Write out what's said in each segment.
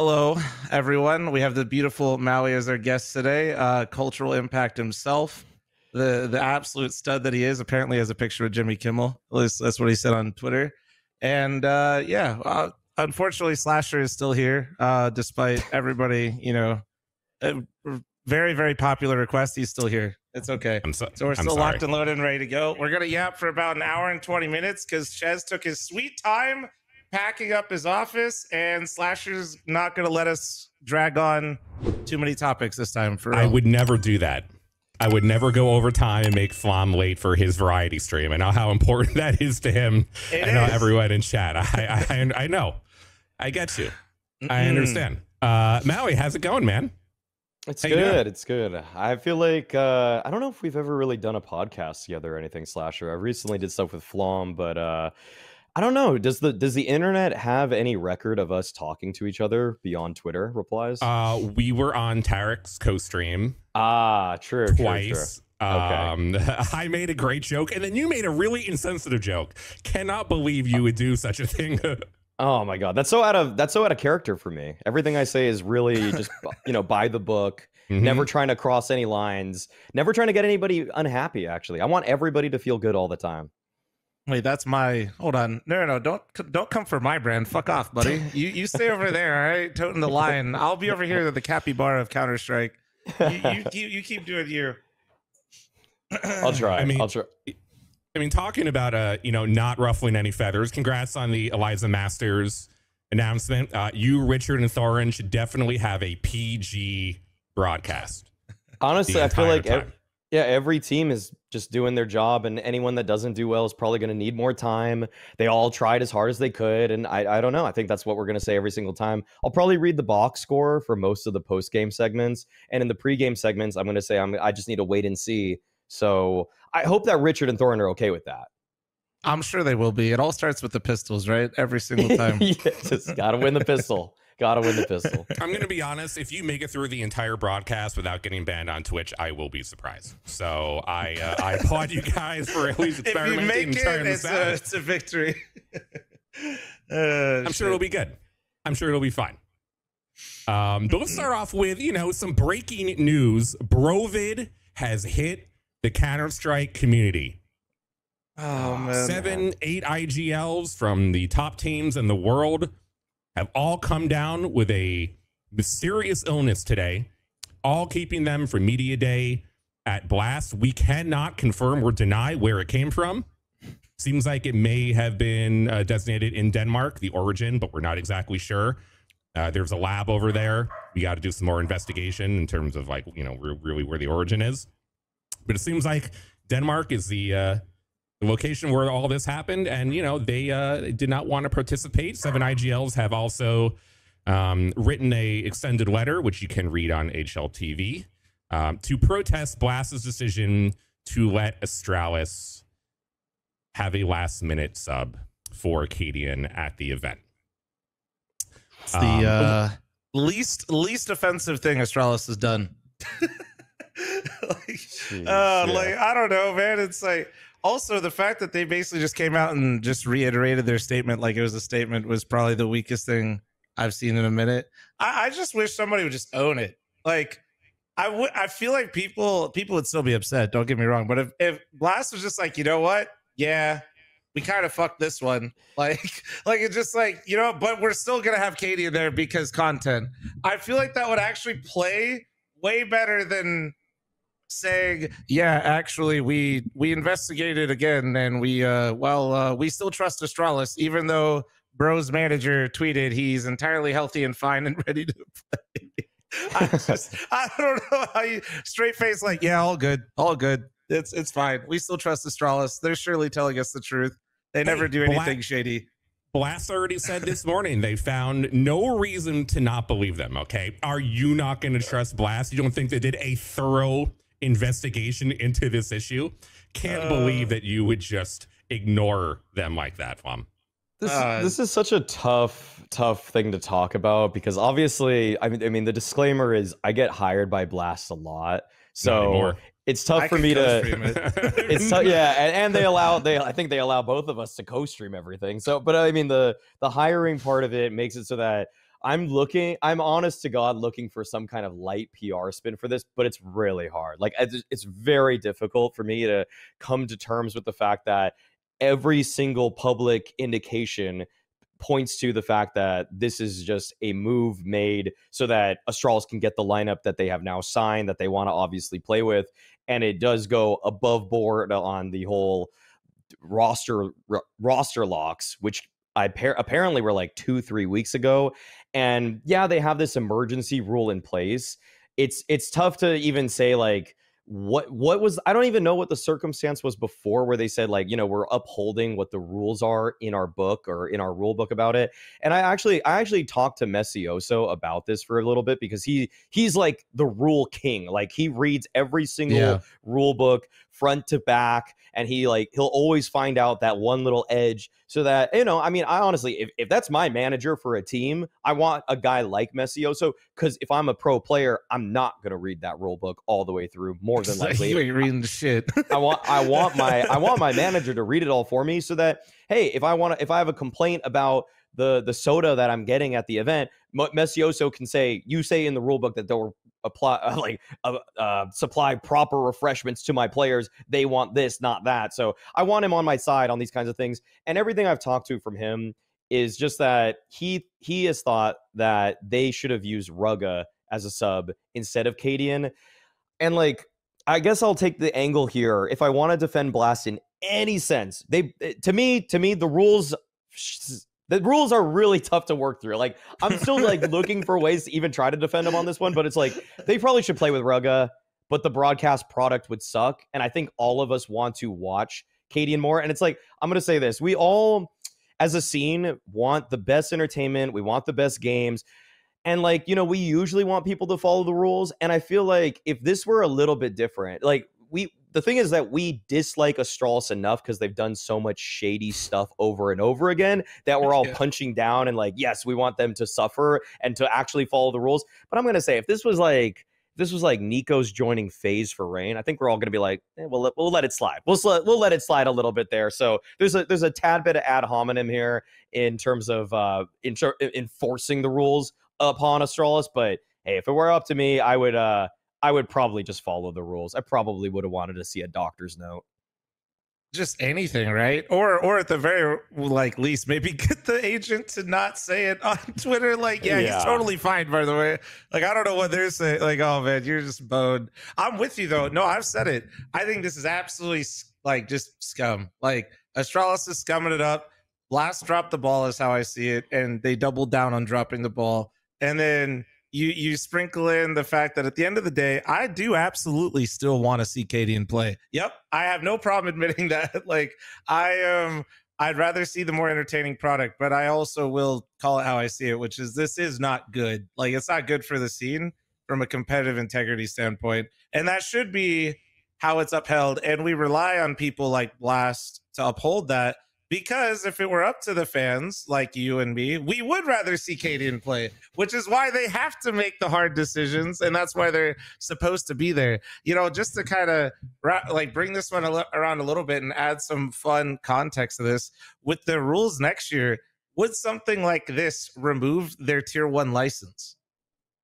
Hello, everyone. We have the beautiful Maui as our guest today. Cultural impact himself, the absolute stud that he is. Apparently, has a picture of Jimmy Kimmel. At least that's what he said on Twitter. And unfortunately, Slasher is still here, despite everybody. Very very popular request. He's still here. It's okay. So we're still locked and loaded and ready to go. We're gonna yap for about an hour and 20 minutes because Ches took his sweet time packing up his office, and Slasher's not going to let us drag on too many topics this time. I would never do that. I would never go over time and make Flom late for his variety stream. I know how important that is to him. I know everyone in chat. I know. I get you. I understand. Maui, how's it going, man? It's good. It's good. I feel like I don't know if we've ever really done a podcast together or anything, Slasher. I recently did stuff with Flom, but I don't know. Does the internet have any record of us talking to each other beyond Twitter replies? We were on Tarek's co-stream. True. Twice. True. Okay. I made a great joke, and then you made a really insensitive joke. Cannot believe you would do such a thing. Oh my god, that's so out of character for me. Everything I say is really just by the book. Never trying to cross any lines. Never trying to get anybody unhappy. Actually, I want everybody to feel good all the time. Wait, that's my. Hold on. No, don't come for my brand. Fuck off, buddy. You stay over there, all right? Toting the line. I'll be over here at the capybara of Counter-Strike. You keep doing you. I'll try. I'll try. I mean, talking about not ruffling any feathers. Congrats on the Eliza Masters announcement. You, Richard, and Thorin should definitely have a PG broadcast. Honestly, I feel like every team is just doing their job, and anyone that doesn't do well is probably going to need more time. They all tried as hard as they could, and I don't know. I think that's what we're going to say every single time. I'll probably read the box score for most of the post-game segments, and in the pre-game segments, I'm going to say I just need to wait and see. So I hope that Richard and Thorin are okay with that. I'm sure they will be. It all starts with the pistols, right? Every single time. Just got to win the pistol. Gotta win the pistol. I'm going to be honest. If you make it through the entire broadcast without getting banned on Twitch, I will be surprised. So I applaud you guys for at least experimenting. If you make it, it's a victory. I'm sure it'll be good. I'm sure it'll be fine. But let's start off with, some breaking news. Brovid has hit the Counter-Strike community. Oh, man. 7-8 IGLs from the top teams in the world have all come down with a mysterious illness today, all keeping them from Media Day at Blast. We cannot confirm or deny where it came from. Seems like it may have been designated in Denmark, the origin, but we're not exactly sure. There's a lab over there. We got to do some more investigation in terms of really where the origin is. But it seems like Denmark is the location where all this happened, and they did not want to participate. 7 IGLs have also written a extended letter, which you can read on HLTV, to protest Blast's decision to let Astralis have a last-minute sub for cadiaN at the event. It's the least offensive thing Astralis has done. I don't know, man. It's like. Also, the fact that they basically just came out and just reiterated their statement like it was a statement was probably the weakest thing I've seen in a minute. I just wish somebody would just own it. Like, I feel like people would still be upset. Don't get me wrong, but if Blast was just like, you know what? Yeah, we kind of fucked this one. Like it's just like, but we're still gonna have cadiaN there because content. I feel like that would actually play way better than saying, yeah, actually we investigated again, and we still trust Astralis, even though Bro's manager tweeted he's entirely healthy and fine and ready to play. I don't know how you straight face like, yeah, all good, it's fine, we still trust Astralis, they're surely telling us the truth, they never do anything shady. Blast already said this morning they found no reason to not believe them. Okay, are you not going to trust Blast? You don't think they did a thorough investigation into this issue? Can't believe that you would just ignore them like that, Flom. This is such a tough thing to talk about, because obviously, I mean, the disclaimer is I get hired by Blast a lot, so it's tough for me to. It's tough, yeah, and I think they allow both of us to co-stream everything. So, but I mean, the hiring part of it makes it so that I'm honest to God looking for some kind of light PR spin for this, but it's really hard. Like, it's very difficult for me to come to terms with the fact that every single public indication points to the fact that this is just a move made so that Astralis can get the lineup that they have now signed, that they want to obviously play with. And it does go above board on the whole roster locks, which apparently were like 2-3 weeks ago. And yeah, they have this emergency rule in place. It's tough to even say like what was, I don't even know what the circumstance was before where they said like, you know, we're upholding what the rules are in our book or in our rule book about it. And I actually talked to Mauisnake about this for a little bit because he's like the rule king. Like he reads every single rule book front to back, and he'll always find out that one little edge so that, you know, I mean, I honestly, if that's my manager for a team, I want a guy like Mauisnake, because if I'm a pro player, I'm not going to read that rule book all the way through, more than likely. You ain't reading the shit. I want my manager to read it all for me so that, hey, if I have a complaint about the soda that I'm getting at the event, Mauisnake can say, you say in the rule book that they'll supply proper refreshments to my players. They want this, not that. So I want him on my side on these kinds of things. And everything I've talked to from him is just that he has thought that they should have used Rugga as a sub instead of cadiaN. And like, I guess I'll take the angle here. If I want to defend Blast in any sense, to me, the rules are really tough to work through. Like, I'm still like looking for ways to even try to defend them on this one, but it's like they probably should play with Rugga, but the broadcast product would suck. And I think all of us want to watch cadiaN more. And it's like, I'm gonna say this: we all, as a scene, want the best entertainment. We want the best games. And like, you know, we usually want people to follow the rules. And I feel like if this were a little bit different, like the thing is that we dislike Astralis enough because they've done so much shady stuff over and over again that we're all punching down and like, yes, we want them to suffer and to actually follow the rules. But I'm going to say, if this was like Nico's joining FaZe for Reign, I think we're all going to be like, we'll let it slide. We'll let it slide a little bit there. So there's a tad bit of ad hominem here in terms of enforcing the rules upon Astralis. But hey, if it were up to me, I would probably just follow the rules. I probably would have wanted to see a doctor's note. Just anything, right? Or at the very least, maybe get the agent to not say it on Twitter. Like, yeah, he's totally fine, by the way. Like, I don't know what they're saying. Like, oh man, you're just boned. I'm with you though. No, I've said it. I think this is absolutely like just scum. Like, Astralis is scumming it up. Blast dropped the ball is how I see it, and they doubled down on dropping the ball. And then you sprinkle in the fact that at the end of the day, I do absolutely still want to see cadiaN play. Yep, I have no problem admitting that. Like, I'd rather see the more entertaining product, but I also will call it how I see it, which is this is not good. Like, it's not good for the scene from a competitive integrity standpoint, and that should be how it's upheld. And we rely on people like Blast to uphold that. Because if it were up to the fans like you and me, we would rather see cadiaN play, which is why they have to make the hard decisions. And that's why they're supposed to be there. You know, just to kind of like bring this one around a little bit and add some fun context to this. With the rules next year, would something like this remove their tier 1 license?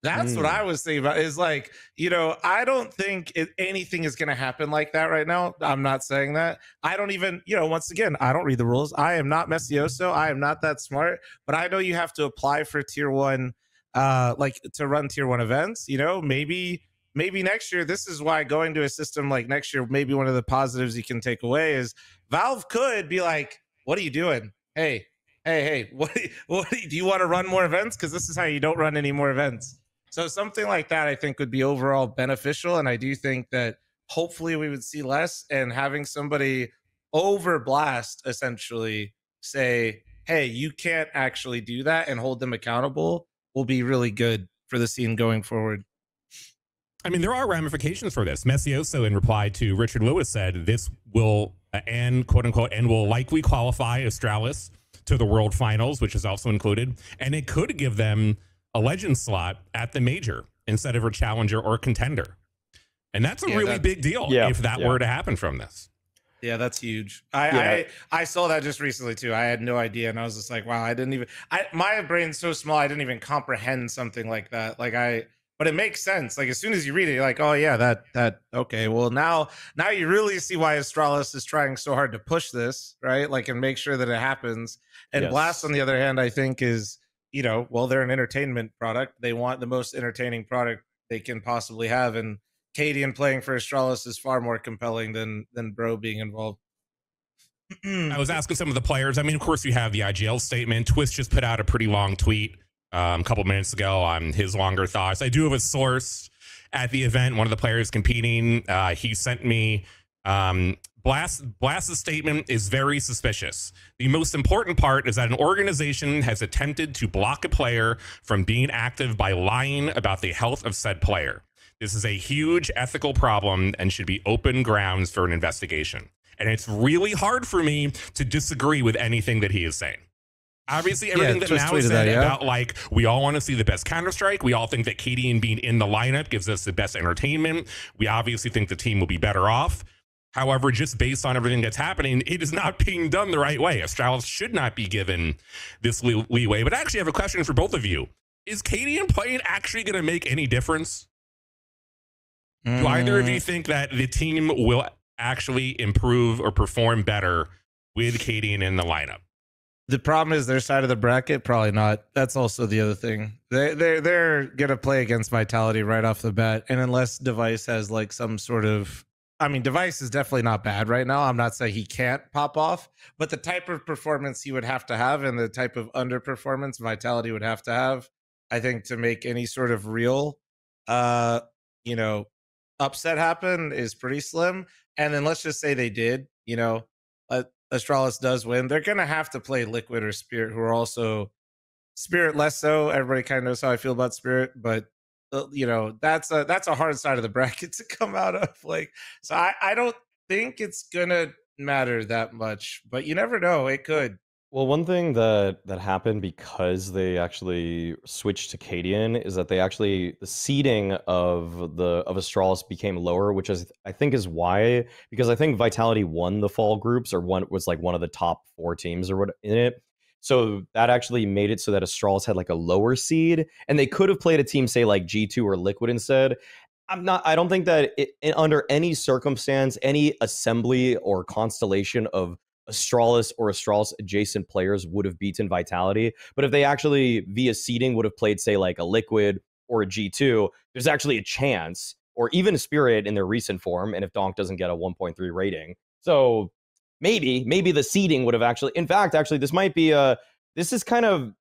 That's what I was thinking about, is like, you know, I don't think anything is going to happen like that right now. I'm not saying that. I don't even, you know, once again, I don't read the rules. I am not Mauisnake. I am not that smart, but I know you have to apply for tier 1, like to run tier 1 events. You know, maybe next year, this is why going to a system like next year, maybe one of the positives you can take away is Valve could be like, what are you doing? Hey, what do you want to run more events? Because this is how you don't run any more events. So something like that, I think, would be overall beneficial. And I do think that hopefully we would see less, and having somebody over Blast essentially say, hey, you can't actually do that, and hold them accountable will be really good for the scene going forward. I mean, there are ramifications for this. Mauisnake, in reply to Richard Lewis, said this will, and quote unquote, and will likely qualify Astralis to the World Finals, which is also included. And it could give them a legend slot at the major instead of a challenger or contender. And that's a really big deal if that were to happen from this. Yeah, that's huge. I saw that just recently too. I had no idea, and I was just like, wow, I didn't even. My brain's so small, I didn't even comprehend something like that. But it makes sense. Like as soon as you read it, you're like, oh yeah, that okay. Well, now you really see why Astralis is trying so hard to push this, right? Like and make sure that it happens. And Blast, on the other hand, I think is, well, they're an entertainment product. They want the most entertaining product they can possibly have, and cadiaN playing for Astralis is far more compelling than Bro being involved. I was asking some of the players. I mean, of course, you have the IGL statement. Twist just put out a pretty long tweet a couple minutes ago on his longer thoughts. I do have a source at the event, one of the players competing. He sent me Blast's statement is very suspicious. The most important part is that an organization has attempted to block a player from being active by lying about the health of said player. This is a huge ethical problem and should be open grounds for an investigation. And it's really hard for me to disagree with anything that he is saying. Obviously, everything that Mao said about, like, we all want to see the best Counter-Strike. We all think that cadiaN being in the lineup gives us the best entertainment. We obviously think the team will be better off. However, just based on everything that's happening, it is not being done the right way. Astralis should not be given this leeway. But I actually have a question for both of you. Is cadiaN playing actually going to make any difference? Do either of you think that the team will actually improve or perform better with cadiaN in the lineup? The problem is their side of the bracket, probably not. That's also the other thing. They're gonna play against Vitality right off the bat, and unless Device has like some sort of, I mean, Device is definitely not bad right now. I'm not saying he can't pop off, but the type of performance he would have to have and the type of underperformance Vitality would have to have, I think, to make any sort of real, upset happen is pretty slim. And then let's just say they did, Astralis does win, they're going to have to play Liquid or Spirit, who are also Spirit less so. Everybody kind of knows how I feel about Spirit, but that's a hard side of the bracket to come out of. Like, so I don't think it's going to matter that much, but you never know. It could. Well, one thing that happened because they actually switched to cadiaN is that the seeding of Astralis became lower, which I think is why, because I think Vitality won the fall groups, or was like one of the top 4 teams or what in it. So that actually made it so that Astralis had like a lower seed, and they could have played a team, say like G2 or Liquid instead. I don't think that under any circumstance, any assembly or constellation of Astralis or Astralis adjacent players would have beaten Vitality. But if they actually via seeding would have played, say, like a Liquid or a G2, there's actually a chance, or even a Spirit in their recent form, and if Donk doesn't get a 1.3 rating. So maybe the seeding would have actually, in fact, this is kind of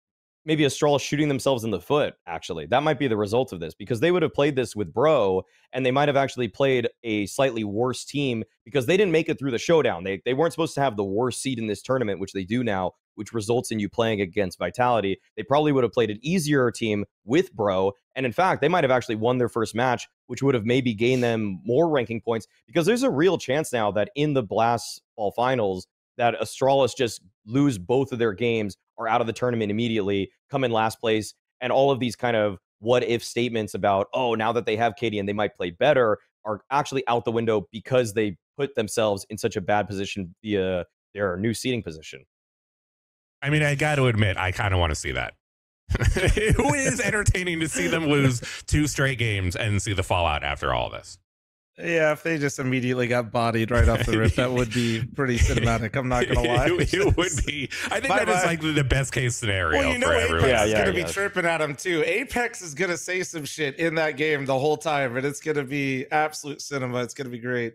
maybe Astralis shooting themselves in the foot, actually. That might be the result of this, because they would have played this with Bro, and they might have actually played a slightly worse team because they didn't make it through the showdown. They weren't supposed to have the worst seed in this tournament, which they do now, which results in you playing against Vitality. They probably would have played an easier team with Bro, and in fact, they might have actually won their first match, which would have maybe gained them more ranking points, because there's a real chance now that in the Blast Fall Finals, that Astralis just lose both of their games, are out of the tournament immediately, come in last place, and all of these kind of what-if statements about, oh, now that they have cadiaN, they might play better, are actually out the window because they put themselves in such a bad position via their new seeding position. I mean, I got to admit, I kind of want to see that. It is entertaining to see them lose 2 straight games and see the fallout after all this. Yeah, if they just immediately got bodied right off the rip, that would be pretty cinematic. I'm not gonna lie. It would be. I think that is like the best case scenario. Well, for everyone. Apex is gonna be chirping at him too. Apex is gonna say some shit in that game the whole time, and it's gonna be absolute cinema. It's gonna be great.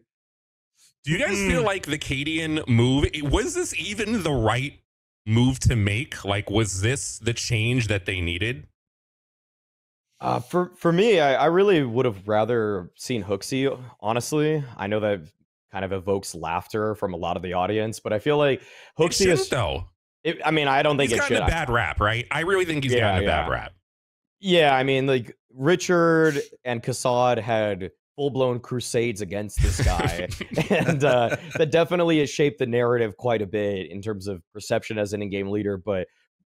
Do you guys feel like the cadiaN move, was this even the right move to make? Like, was this the change that they needed? For me, I really would have rather seen Hooksy, honestly. I know that kind of evokes laughter from a lot of the audience, but I feel like Hooksy is, though. I mean, I don't think it should. He's gotten a bad rap, right? I really think he's gotten a bad rap. Yeah, I mean, like Richard and Kassad had full-blown crusades against this guy, and that definitely has shaped the narrative quite a bit in terms of perception as an in-game leader. But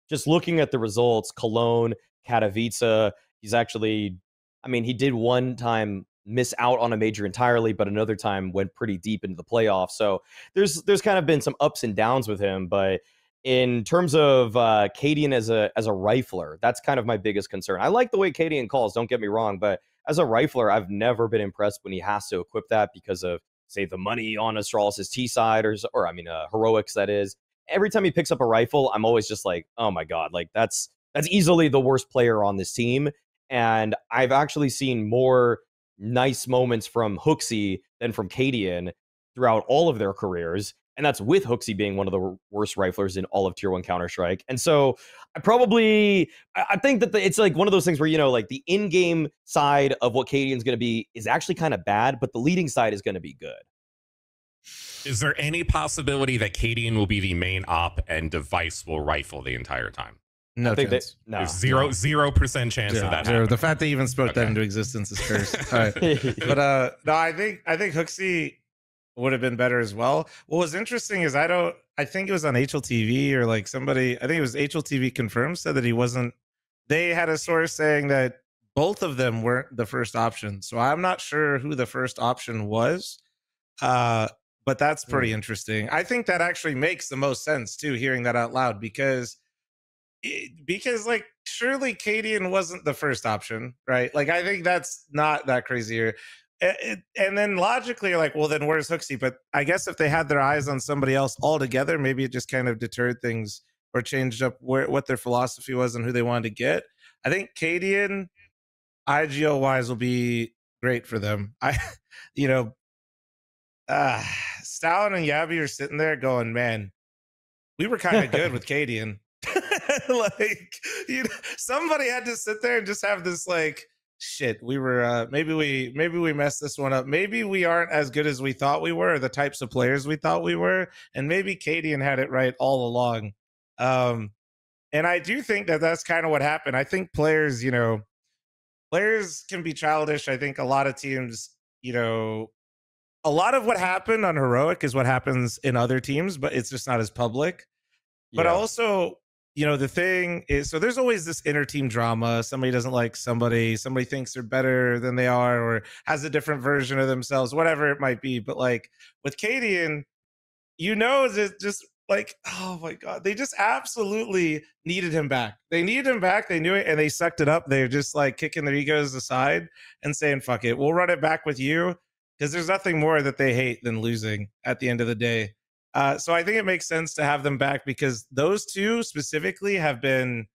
just looking at the results, Cologne, Katowice, he's actually, I mean, he did one time miss out on a major entirely, but another time went pretty deep into the playoffs. So there's kind of been some ups and downs with him. But in terms of cadiaN as a rifler, that's kind of my biggest concern. I like the way cadiaN calls, don't get me wrong, but as a rifler, I've never been impressed when he has to equip that because of, say, the money on Astralis' T side, or I mean, heroics, that is. Every time he picks up a rifle, I'm always just like, oh my God, like that's easily the worst player on this team. And I've actually seen more nice moments from Hooksy than from cadiaN throughout all of their careers. And that's with Hooksy being one of the worst riflers in all of Tier 1 Counter-Strike. And so I think that it's like one of those things where, you know, like the in-game side of what cadiaN's going to be is actually kind of bad, but the leading side is going to be good. Is there any possibility that cadiaN will be the main op and Device will rifle the entire time? No chance. No. There's 0% chance of that happening. The fact that you even spoke that into existence is cursed. All right. But no, I think Hooksy would have been better as well. What was interesting is I think it was on HLTV or like somebody, I think it was HLTV confirmed, said that he wasn't. They had a source saying that both of them weren't the first option. So I'm not sure who the first option was. But that's pretty interesting. I think that actually makes the most sense too, hearing that out loud, because like surely cadiaN wasn't the first option, right? Like I think that's not that crazy. And then logically you're like, well, then where's Hooksy? But I guess if they had their eyes on somebody else altogether, maybe it just kind of deterred things or changed up what their philosophy was and who they wanted to get. I think cadiaN, IGL wise, will be great for them. Stalin and Yabby are sitting there going, man, we were kind of good with cadiaN. Like, you know, somebody had to sit there and just have this like, shit, we were maybe we messed this one up. Maybe we aren't as good as we thought we were, or the types of players we thought we were, and maybe cadiaN had it right all along. And I do think that that's kind of what happened. I think players can be childish. I think a lot of teams, you know, a lot of what happened on Heroic is what happens in other teams, but it's just not as public. But also, you know, the thing is, so there's always this inner team drama. Somebody doesn't like somebody thinks they're better than they are, or has a different version of themselves, whatever it might be. But like with cadiaN, you know, just like, oh my God, they just absolutely needed him back. They needed him back. They knew it, and they sucked it up. They're just like kicking their egos aside and saying, fuck it, we'll run it back with you. Because there's nothing more that they hate than losing at the end of the day. So I think it makes sense to have them back, because those two specifically have been,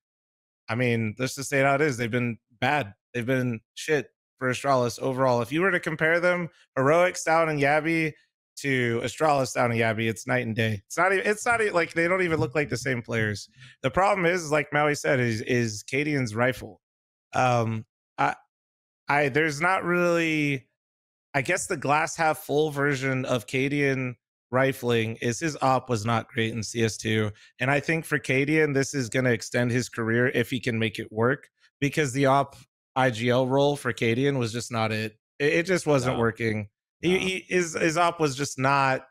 I mean, let's just say it how it is. They've been bad. They've been shit for Astralis overall. If you were to compare them, Heroic, Stalin, and Yabby to Astralis, Stalin, and Yabby, it's night and day. It's not even like they don't even look like the same players. The problem is, like Maui said, is cadiaN's rifle. There's not really, I guess the glass half full version of cadiaN rifling is his op was not great in CS2. And I think for cadiaN, this is going to extend his career if he can make it work, because the op IGL role for cadiaN was just not it. It just wasn't working. No. His op was just not,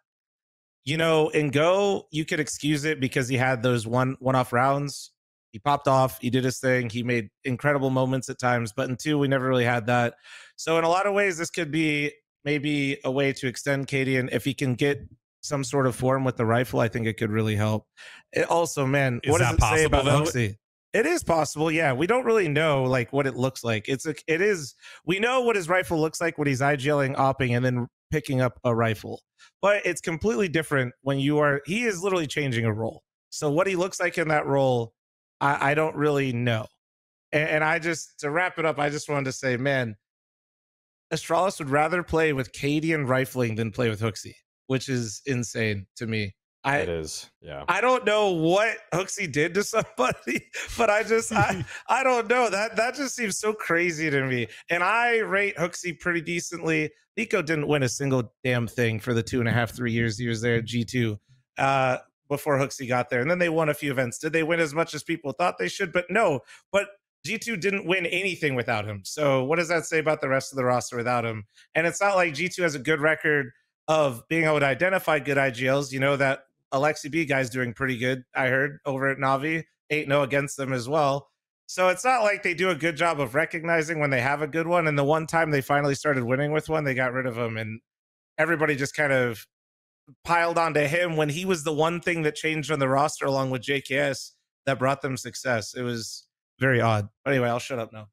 you know, in Go, you could excuse it because he had those one-off rounds. He popped off. He did his thing. He made incredible moments at times. But in 2, we never really had that. So in a lot of ways, this could be maybe a way to extend cadiaN. If he can get some sort of form with the rifle, I think it could really help. Also, man, what does it say about Hooksy? It is possible. Yeah, we don't really know like what it looks like. We know what his rifle looks like when he's IGLing, opping, and then picking up a rifle. But it's completely different when he is literally changing a role. So what he looks like in that role, I don't really know. And I just, to wrap it up, I just wanted to say, man, Astralis would rather play with cadiaN rifling than play with Hooksy, which is insane to me. It is, yeah. I don't know what Hooksy did to somebody, but I don't know. That just seems so crazy to me. And I rate Hooksy pretty decently. Nico didn't win a single damn thing for the 2.5, 3 years he was there at G2 before Hooksy got there. And then they won a few events. Did they win as much as people thought they should? But no. But G2 didn't win anything without him. So what does that say about the rest of the roster without him? And it's not like G2 has a good record of being able to identify good IGLs. You know, that Alexi B guy's doing pretty good, I heard, over at Navi. 8-0 against them as well. So it's not like they do a good job of recognizing when they have a good one. And the one time they finally started winning with one, they got rid of him, and everybody just kind of piled onto him when he was the one thing that changed on the roster along with JKS that brought them success. It was very odd. But anyway, I'll shut up now.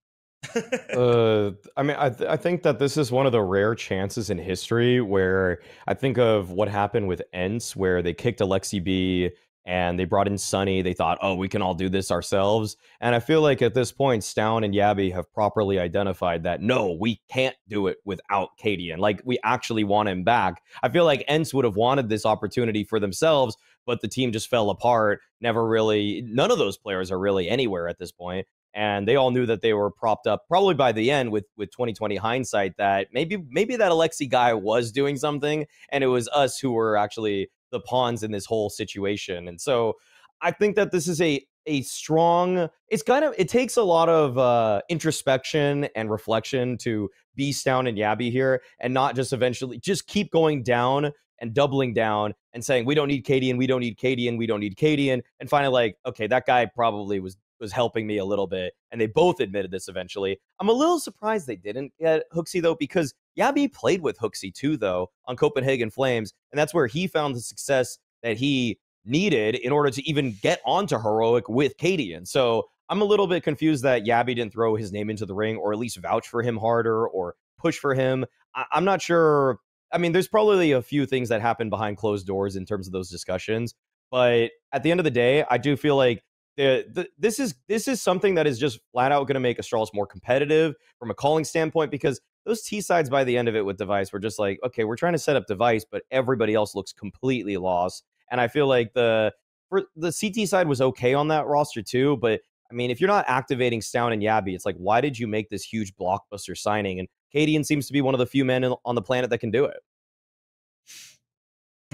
I mean, I think that this is one of the rare chances in history where I think of what happened with ENCE, where they kicked Alexi B and they brought in Sunny. They thought, oh, we can all do this ourselves. And I feel like at this point, Stown and Yabby have properly identified that, no, we can't do it without cadiaN. Like, we actually want him back. I feel like ENCE would have wanted this opportunity for themselves, but the team just fell apart. Never really, none of those players are really anywhere at this point. And they all knew that they were propped up probably by the end with 2020 hindsight that maybe that Alexi guy was doing something, and it was us who were actually the pawns in this whole situation. And so I think that this is a strong, it takes a lot of introspection and reflection to be Stown and Yabby here, and not just eventually just keep going down and doubling down and saying, we don't need cadiaN, we don't need cadiaN, we don't need cadiaN. And finally, like, okay, that guy probably was helping me a little bit. And they both admitted this eventually. I'm a little surprised they didn't get HooXi, though, because Yabby played with HooXi too, though, on Copenhagen Flames. And that's where he found the success that he needed in order to even get onto Heroic with cadiaN. So I'm a little bit confused that Yabby didn't throw his name into the ring, or at least vouch for him harder or push for him. I'm not sure. I mean, there's probably a few things that happen behind closed doors in terms of those discussions. But at the end of the day, I do feel like this is something that is just flat out going to make Astralis more competitive from a calling standpoint, because those T sides by the end of it with Device were just like, okay, we're trying to set up Device, but everybody else looks completely lost. And I feel like the CT side was okay on that roster too, but I mean, if you're not activating Stown and Yabby, it's like, why did you make this huge blockbuster signing? And cadiaN seems to be one of the few men on the planet that can do it.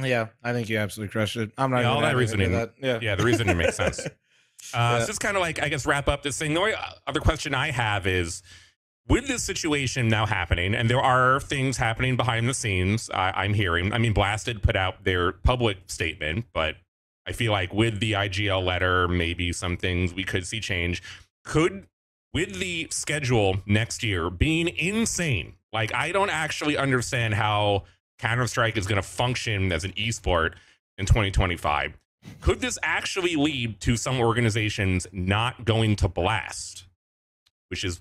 Yeah, I think you absolutely crushed it. I'm not all that reasoning. That. Yeah, the reasoning makes sense. So just kind of like, I guess, wrap up this thing. The only other question I have is, with this situation now happening, and there are things happening behind the scenes, I'm hearing. I mean, Blasted put out their public statement, but I feel like with the IGL letter, maybe some things we could see change. With the schedule next year being insane, like, I don't actually understand how Counter-Strike is going to function as an esport in 2025. Could this actually lead to some organizations not going to Blast, which is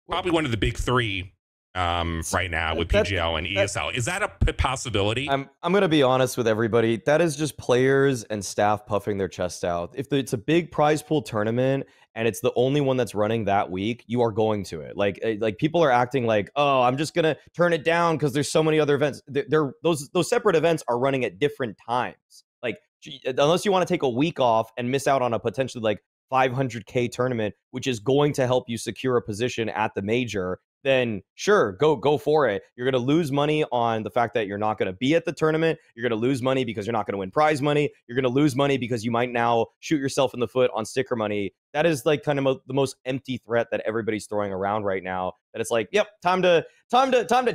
probably one of the big three right now with PGL and ESL? Is that a possibility? I'm going to be honest with everybody. That is just players and staff puffing their chest out. If it's a big prize pool tournament and it's the only one that's running that week, you are going to it. Like people are acting like, oh, I'm just going to turn it down because there's so many other events. Those separate events are running at different times. Like, unless you want to take a week off and miss out on a potentially like 500K tournament, which is going to help you secure a position at the major, then sure, go for it. You're going to lose money on the fact that you're not going to be at the tournament. You're going to lose money because you're not going to win prize money. You're going to lose money because you might now shoot yourself in the foot on sticker money. That is like kind of the most empty threat that everybody's throwing around right now. That it's like, yep, time to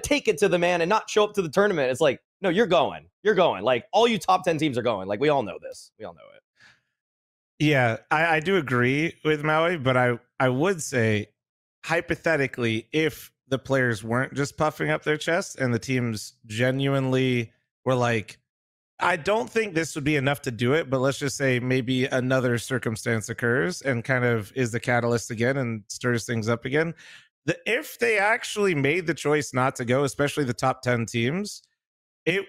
take it to the man and not show up to the tournament. It's like, no, you're going. Like, all you top 10 teams are going. Like, we all know this. We all know it. Yeah, I do agree with Maui, but I would say, hypothetically, if the players weren't just puffing up their chests and the teams genuinely were like, I don't think this would be enough to do it, but let's just say maybe another circumstance occurs and kind of is the catalyst again and stirs things up again. If they actually made the choice not to go, especially the top 10 teams, it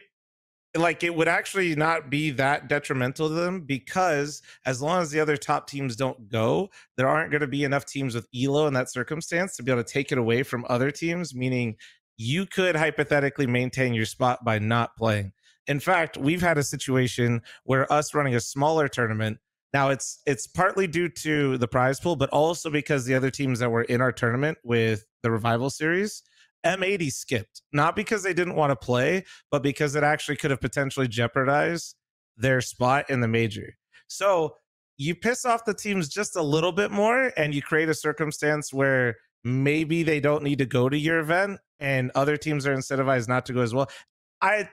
would actually not be that detrimental to them, because as long as the other top teams don't go, there aren't going to be enough teams with ELO in that circumstance to be able to take it away from other teams, meaning you could hypothetically maintain your spot by not playing. In fact, we've had a situation where us running a smaller tournament, now it's partly due to the prize pool, but also because the other teams that were in our tournament with the Revival series, M80 skipped, not because they didn't want to play, but because it actually could have potentially jeopardized their spot in the major. So you piss off the teams just a little bit more and you create a circumstance where maybe they don't need to go to your event and other teams are incentivized not to go as well. I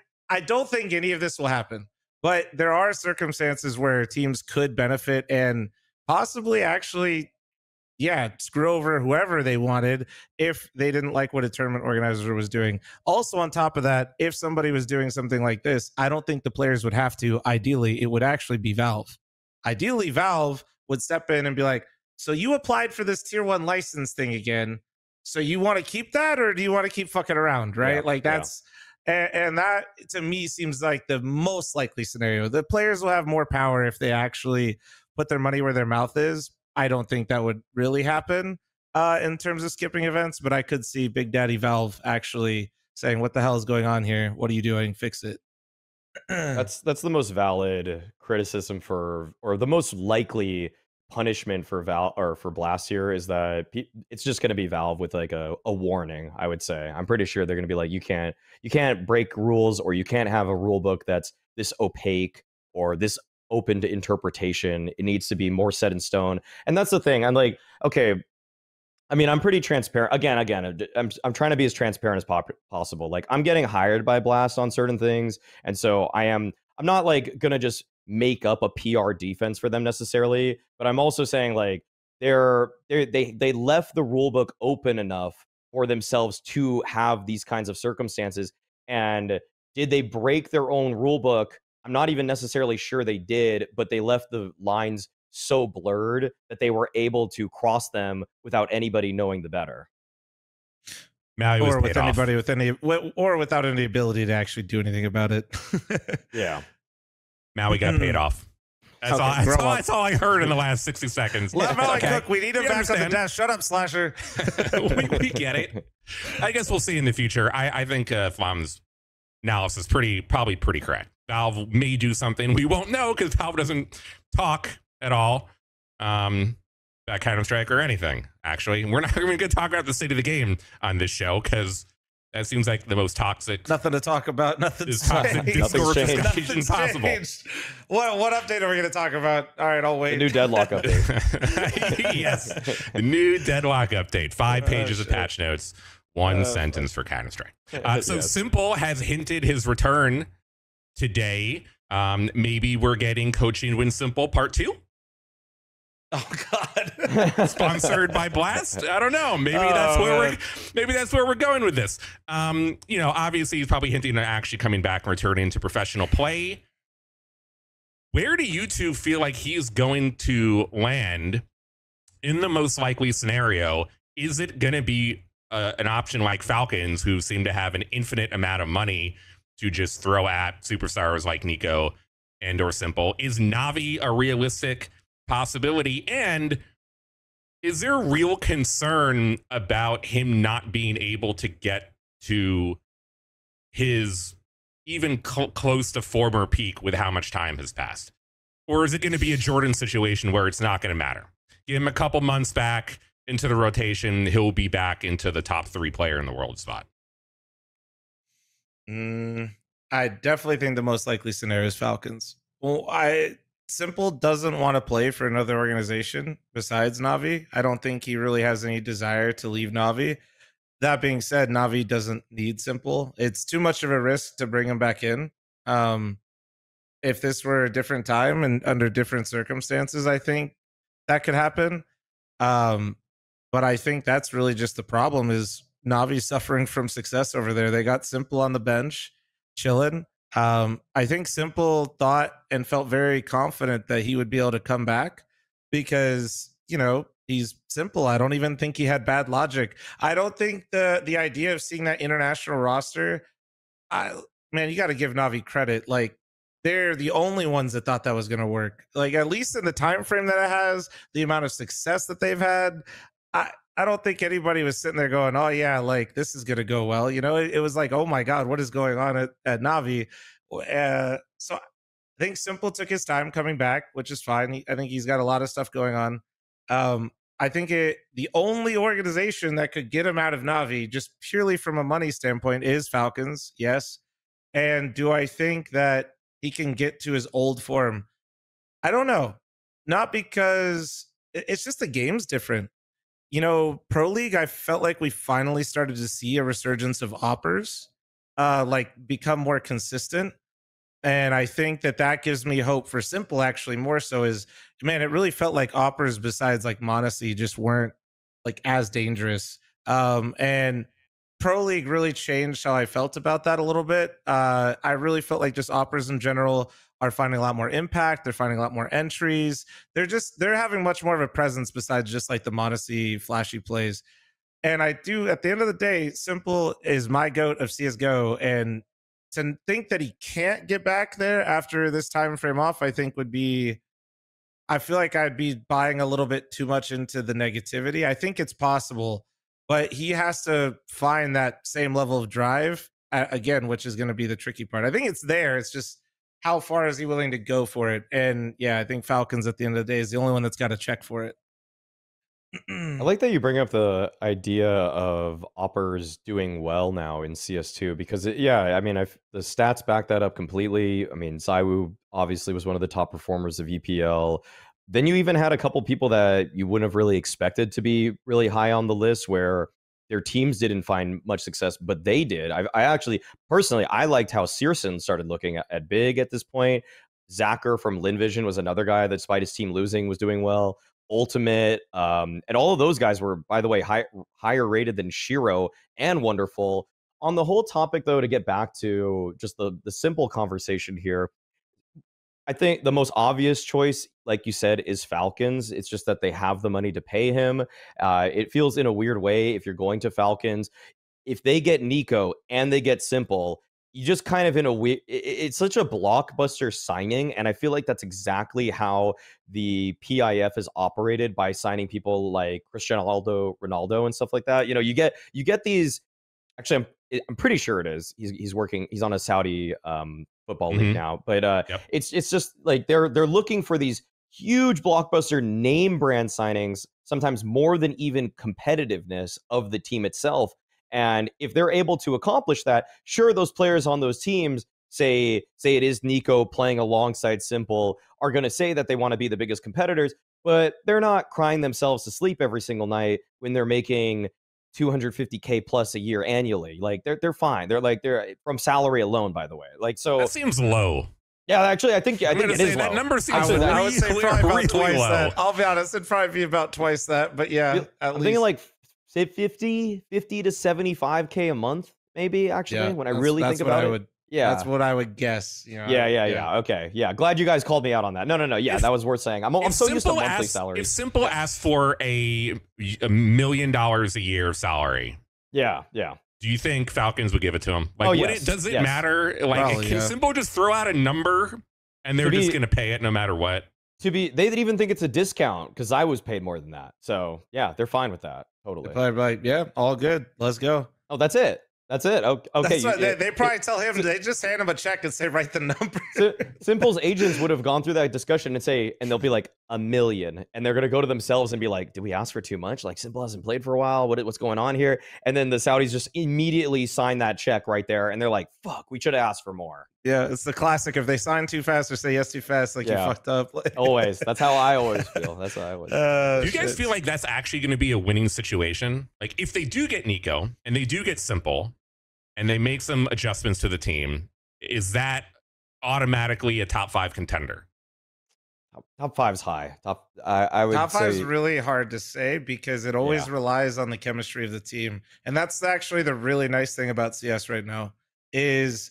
don't think any of this will happen, but there are circumstances where teams could benefit and possibly actually yeah, screw over whoever they wanted if they didn't like what a tournament organizer was doing. Also, on top of that, if somebody was doing something like this, I don't think the players would have to. Ideally, it would actually be Valve. Ideally, Valve would step in and be like, so you applied for this tier 1 license thing again. So you want to keep that, or do you want to keep fucking around? Right. Yeah, like that's, and that to me seems like the most likely scenario. The players will have more power if they actually put their money where their mouth is. I don't think that would really happen in terms of skipping events, but I could see Big Daddy Valve actually saying, what the hell is going on here? What are you doing? Fix it. That's the most valid criticism for, or the most likely punishment for Val or for Blast here, is that it's just going to be Valve with like a warning. I would say I'm pretty sure they're going to be like, you can't break rules, or you can't have a rule book that's this opaque or this open to interpretation. It needs to be more set in stone. And that's the thing. I'm like, okay, I mean, I'm pretty transparent. Again, I'm trying to be as transparent as possible. Like, I'm getting hired by Blast on certain things, and so I'm not like gonna just make up a PR defense for them necessarily. But I'm also saying like they left the rule book open enough for themselves to have these kinds of circumstances. And did they break their own rule book? I'm not even necessarily sure they did, but they left the lines so blurred that they were able to cross them without anybody knowing the better. Maui was paid off. Or without any ability to actually do anything about it. Yeah. Maui got paid off. That's all I heard in the last 60 seconds. Let Maui cook. We need him back on the desk. Shut up, Slasher. we get it. I guess we'll see in the future. I think Flam's analysis probably pretty correct. Valve may do something we won't know because Valve doesn't talk at all. That kind of strike or anything. Actually, we're not even going to talk about the state of the game on this show because that seems like the most toxic. Nothing to talk about. Nothing's toxic discourse discussion possible. What update are we going to talk about? All right, I'll wait. The new deadlock update. Yes, the new deadlock update. 5 pages of patch notes. 1 sentence for Counter-Strike. So yes. Simple has hinted his return today. Maybe we're getting Coaching Win Simple Part 2. Oh God! Sponsored by Blast. I don't know. Maybe that's where we're going with this. Obviously he's probably hinting at actually coming back and returning to professional play. Where do you two feel like he is going to land in the most likely scenario? Is it going to be an option like Falcons, who seem to have an infinite amount of money to just throw at superstars like Nico and or Simple? Is Navi a realistic possibility? And is there real concern about him not being able to get to his even close to former peak with how much time has passed? Or is it going to be a Jordan situation where it's not going to matter? Give him a couple months back into the rotation, he'll be back into the top 3 player in the world spot. I definitely think the most likely scenario is Falcons. Well, Simple doesn't want to play for another organization besides Navi. I don't think he really has any desire to leave Navi. That being said, Navi doesn't need Simple. It's too much of a risk to bring him back in. If this were a different time and under different circumstances, I think that could happen. But I think that's really just the problem, is Navi suffering from success over there. They got Simple on the bench, chilling. I think Simple thought and felt very confident that he would be able to come back because, he's Simple. I don't even think he had bad logic. I don't think the idea of seeing that international roster, you got to give Navi credit. Like, they're the only ones that thought that was going to work. Like, at least in the time frame that it has, the amount of success that they've had, I don't think anybody was sitting there going, oh yeah, like this is going to go well. It was like, oh my God, what is going on at Navi? So I think Simple took his time coming back, which is fine. I think he's got a lot of stuff going on. I think the only organization that could get him out of Navi, just purely from a money standpoint, is Falcons. Yes. And do I think that he can get to his old form? I don't know. Not because it's just the game's different. Pro League, I felt like we finally started to see a resurgence of oppers, become more consistent. And I think that gives me hope for Simple, actually, more so, is man, it really felt like Oppers besides like Monacy just weren't like as dangerous. And Pro League really changed how I felt about that a little bit. I really felt like just Oppers in general are finding a lot more impact. They're finding a lot more entries. They're having much more of a presence besides just like the Monacy flashy plays. And I do, at the end of the day, Simple is my GOAT of CSGO. And to think that he can't get back there after this time frame off, I think would be, I feel like I'd be buying a little bit too much into the negativity. I think it's possible, but he has to find that same level of drive again, which is going to be the tricky part. I think it's there. It's just how far is he willing to go for it? And yeah, I think Falcons at the end of the day is the only one that's got to check for it. I like that you bring up the idea of Oppers doing well now in CS2 because, yeah, I mean, the stats back that up completely. I mean, Zywoo obviously was one of the top performers of EPL. Then you even had a couple people that you wouldn't have really expected to be really high on the list where their teams didn't find much success, but they did. I actually, personally, I liked how Searson started looking at big at this point. Zacher from Linvision was another guy that, despite his team losing, was doing well. Ultimate, and all of those guys were, by the way, higher rated than Shiro and Wonderful. On the whole topic, though, to get back to just the simple conversation here, I think the most obvious choice, like you said, is Falcons. It's just that they have the money to pay him. It feels in a weird way if you're going to Falcons, if they get Nico and they get Simple, you just kind of in a weird, it's such a blockbuster signing. And I feel like that's exactly how the PIF is operated by signing people like Cristiano Ronaldo and stuff like that. You know, you get these, actually, I'm pretty sure it is. He's working, he's on a Saudi football league now, but it's just like they're looking for these huge blockbuster name brand signings, sometimes more than even competitiveness of the team itself. And if they're able to accomplish that, sure, those players on those teams, say it is Nico playing alongside Simple, are going to say that they want to be the biggest competitors, but they're not crying themselves to sleep every single night when they're making 250K plus a year annually. Like they're fine. They're from salary alone, by the way. Like, so that seems low. Yeah, actually, I think it is low. That number seems I would say probably about twice low. that. I'll be honest, it'd probably be about twice that. But yeah, I'm thinking like say 50 to 75K a month, maybe, actually, when I really think about it. Yeah, that's what I would guess. You know, yeah. Okay, yeah. Glad you guys called me out on that. No. Yeah, that was worth saying. I'm so used to monthly salary. If Simple asks for $1 million a year salary, yeah. Do you think Falcons would give it to him? Like, does it matter? Like, probably, can Simple just throw out a number and they're just going to pay it no matter what? They didn't even think it's a discount because I was paid more than that. So yeah, they're fine with that. Totally. They're probably like, yeah, all good. Let's go. Oh, that's it. Okay. They probably tell him, they just hand him a check and say, write the number. Simple's agents would have gone through that discussion and they'll be like, $1 million. And they're going to go to themselves and be like, did we ask for too much? Like, Simple hasn't played for a while. What's going on here? And then the Saudis just immediately sign that check right there. And they're like, fuck, we should have asked for more. Yeah, it's the classic. If they sign too fast or say yes too fast, like you fucked up. Always. That's how I always feel. That's how I always feel. Do you guys feel like that's actually going to be a winning situation? Like, if they do get Nico and they do get Simple, and they make some adjustments to the team, is that automatically a top 5 contender? Top 5's high. I would top 5 say is really hard to say because it always relies on the chemistry of the team. And that's actually the really nice thing about CS right now is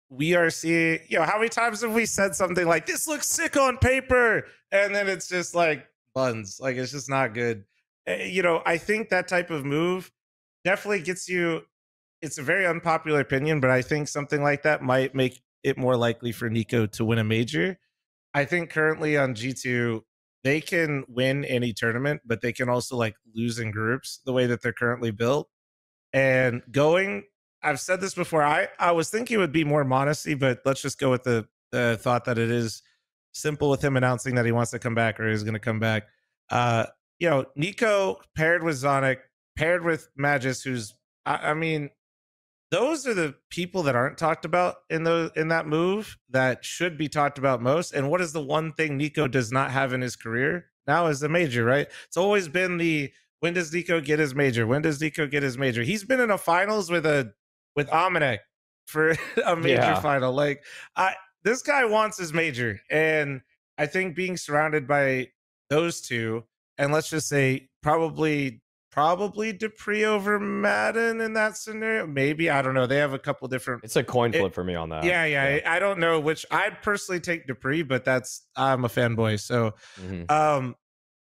we are seeing, how many times have we said something like, this looks sick on paper? And then it's just like buns. Like, it's just not good. I think that type of move definitely gets you, it's a very unpopular opinion, but I think something like that might make it more likely for Nico to win a major. I think currently on G2, they can win any tournament, but they can also like lose in groups the way that they're currently built. And I've said this before, I was thinking it would be more Monacy, but let's just go with the thought that it is Simple with him announcing that he wants to come back or is going to come back. Nico paired with Zonic, paired with Magis, who's, I mean, those are the people that aren't talked about in that move that should be talked about most. And what is the one thing Nico does not have in his career now is the major, right? It's always been when does Nico get his major? When does Nico get his major? He's been in a finals with Mauisnake for a major final. Like, this guy wants his major, and I think being surrounded by those two, and let's just say probably Dupree over Madden in that scenario. Maybe, I don't know. They have a couple different. It's a coin flip for me on that. Yeah. I don't know which. I'd personally take Dupree, but I'm a fanboy. So,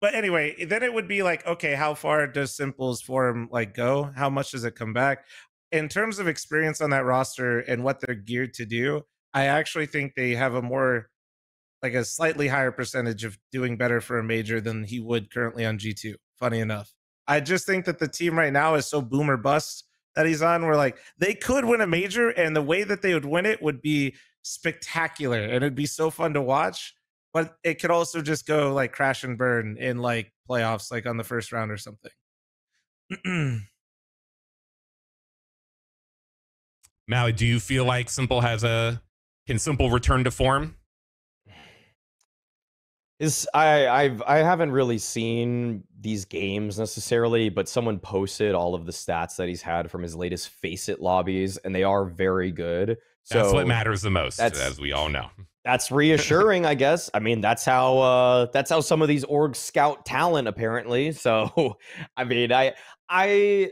but anyway, then it would be like, okay, how far does Simple's form like go? How much does it come back? In terms of experience on that roster and what they're geared to do, I actually think they have a slightly higher percentage of doing better for a major than he would currently on G2. Funny enough. I just think that the team right now is so boom or bust that he's on, where like they could win a major, and the way that they would win it would be spectacular and it'd be so fun to watch. But it could also just go like crash and burn in like playoffs, like on the first round or something. Maui, do you feel like Simple can Simple return to form? I haven't really seen these games necessarily, but someone posted all of the stats that he's had from his latest Face It lobbies, and they are very good. So that's what matters the most, as we all know. That's reassuring, I guess. I mean, that's how some of these orgs scout talent, apparently. So, I mean, I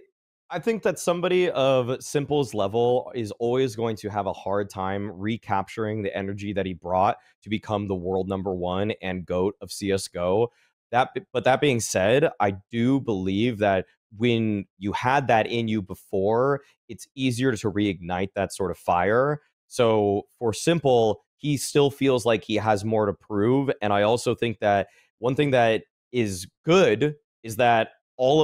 think that somebody of Simple's level is always going to have a hard time recapturing the energy that he brought to become the world #1 and GOAT of CSGO. But that being said, I do believe that when you had that in you before, it's easier to reignite that sort of fire. So for Simple, he still feels like he has more to prove. And I also think that one thing that is good is that all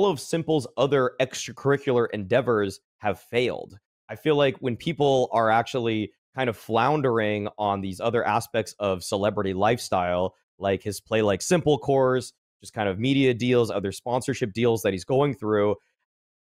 of Simple's other extracurricular endeavors have failed. I feel like when people are actually kind of floundering on these other aspects of celebrity lifestyle, like his Play Like Simple course, just kind of media deals, other sponsorship deals that he's going through,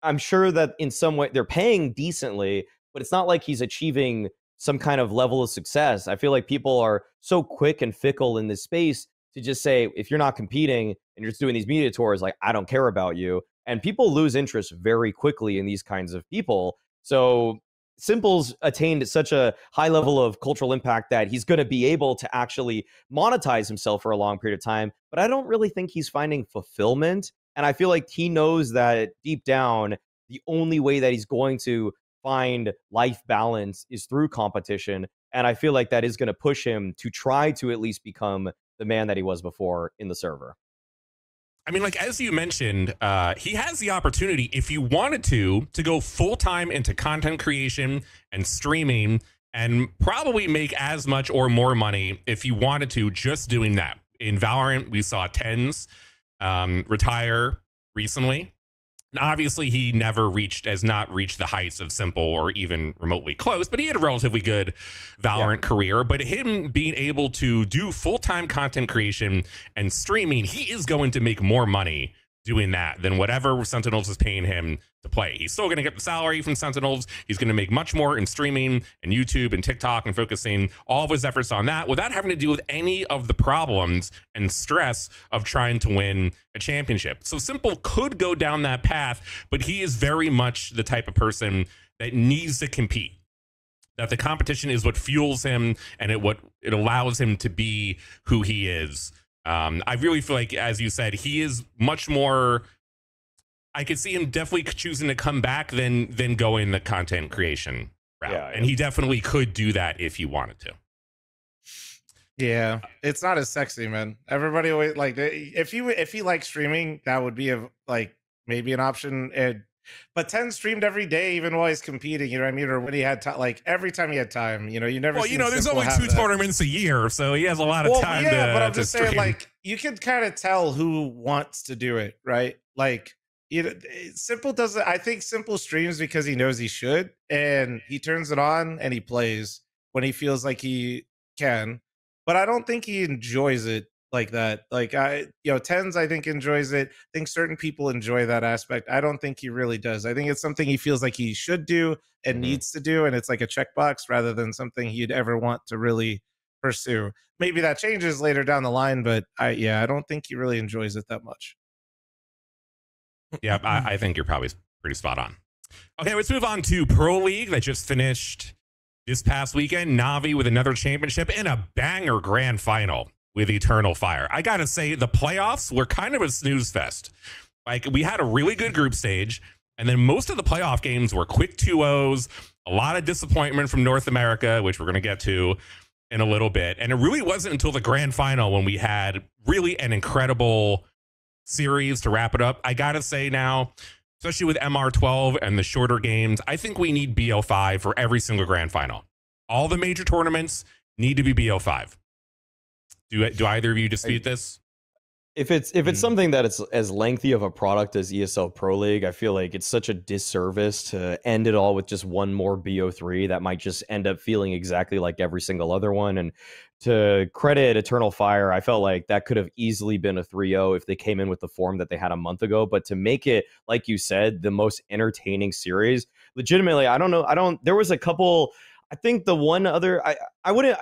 I'm sure that in some way they're paying decently, but it's not like he's achieving some kind of level of success. I feel like people are so quick and fickle in this space to just say, if you're not competing and you're just doing these media tours, like, I don't care about you. And people lose interest very quickly in these kinds of people. So Simple's attained such a high level of cultural impact that he's going to be able to actually monetize himself for a long period of time. But I don't really think he's finding fulfillment. And I feel like he knows that deep down, the only way that he's going to find life balance is through competition. And I feel like that is going to push him to try to at least become the man that he was before in the server. I mean, like, as you mentioned, he has the opportunity, if he wanted to go full-time into content creation and streaming and probably make as much or more money if he wanted to just doing that. In Valorant, we saw TenZ retire recently. And obviously, he has not reached the heights of Simple or even remotely close, but he had a relatively good Valorant career. But him being able to do full-time content creation and streaming, he is going to make more money doing that than whatever Sentinels is paying him to play. He's still going to get the salary from Sentinels. He's going to make much more in streaming and YouTube and TikTok and focusing all of his efforts on that without having to deal with any of the problems and stress of trying to win a championship. So Simple could go down that path, but he is very much the type of person that needs to compete. That the competition is what fuels him and it allows him to be who he is. I really feel like, as you said, he is much more. I could see him definitely choosing to come back than going the content creation route, and he definitely could do that if he wanted to. Yeah, it's not as sexy, man. Everybody always like if he likes streaming, that would be maybe an option. But TenZ streamed every day, even while he's competing. You know what I mean? Or when he had every time he had time. You know, you never. Well, there's only 2 tournaments a year, so he has a lot of time. Yeah, but I'm just saying, you can kind of tell who wants to do it, right? Like, Simple doesn't. I think Simple streams because he knows he should, and he turns it on and he plays when he feels like he can. But I don't think he enjoys it like that. Like, TenZ, I think, enjoys it. I think certain people enjoy that aspect. I don't think he really does. I think it's something he feels like he should do and needs to do, and it's like a checkbox rather than something he'd ever want to really pursue. Maybe that changes later down the line, but I don't think he really enjoys it that much. Yeah, I think you're probably pretty spot on. Okay, let's move on to Pro League that just finished This past weekend, Navi with another championship and a banger grand final with Eternal Fire. I gotta say, the playoffs were kind of a snooze fest. Like, we had a really good group stage, and then most of the playoff games were quick 2-0s, a lot of disappointment from North America, which we're going to get to in a little bit. And it really wasn't until the grand final when we had really an incredible series to wrap it up. I gotta say now, especially with MR12 and the shorter games, I think we need BO5 for every single grand final. All the major tournaments need to be BO5. Do either of you dispute this? If it's something that it's as lengthy of a product as ESL Pro League, I feel like it's such a disservice to end it all with just one more BO3 that might just end up feeling exactly like every single other one. And to credit Eternal Fire, I felt like that could have easily been a 3-0 if they came in with the form that they had a month ago. But to make it, like you said, the most entertaining series, legitimately, I don't know. There was a couple. I think the one other, I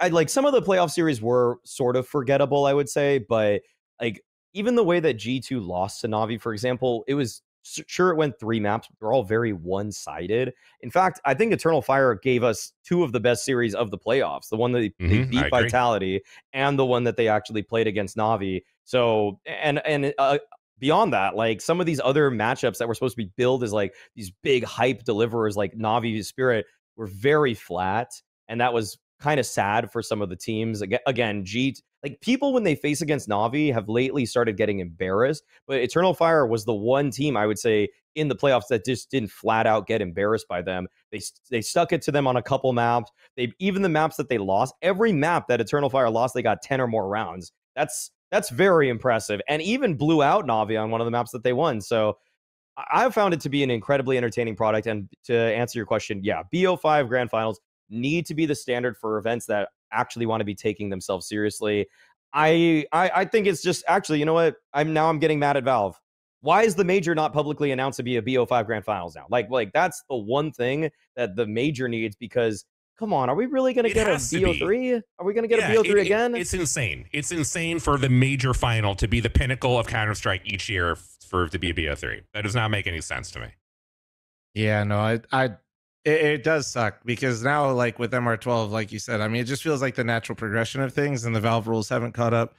like some of the playoff series were sort of forgettable, I would say, but like even the way that G2 lost to Navi, for example, it was sure it went 3 maps, but they're all very one-sided. In fact, I think Eternal Fire gave us 2 of the best series of the playoffs, the one that they beat Vitality and the one that they actually played against Navi. So, and beyond that, like some of these other matchups that were supposed to be billed as like these big hype deliverers like Navi Spirit were very flat, and that was kind of sad for some of the teams. Again, like people when they face against Navi have lately started getting embarrassed, but Eternal Fire was the one team I would say in the playoffs that just didn't flat out get embarrassed by them. They stuck it to them on a couple maps. Even the maps that they lost, every map that Eternal Fire lost, they got 10 or more rounds. That's very impressive, and even blew out Navi on one of the maps that they won. So I found it to be an incredibly entertaining product. And to answer your question, yeah, BO5 Grand Finals need to be the standard for events that actually want to be taking themselves seriously. I think it's just actually, you know what? I'm getting mad at Valve. Why is the major not publicly announced to be a BO5 Grand Finals now? Like that's the one thing that the major needs, because come on, are we really going to get a BO3? Are we going to get a BO3 again? It's insane. It's insane for the major final to be the pinnacle of Counter-Strike each year for it to be a BO3. That does not make any sense to me. Yeah, no, it does suck, because now, like with MR12, like you said, I mean, it just feels like the natural progression of things, and the Valve rules haven't caught up.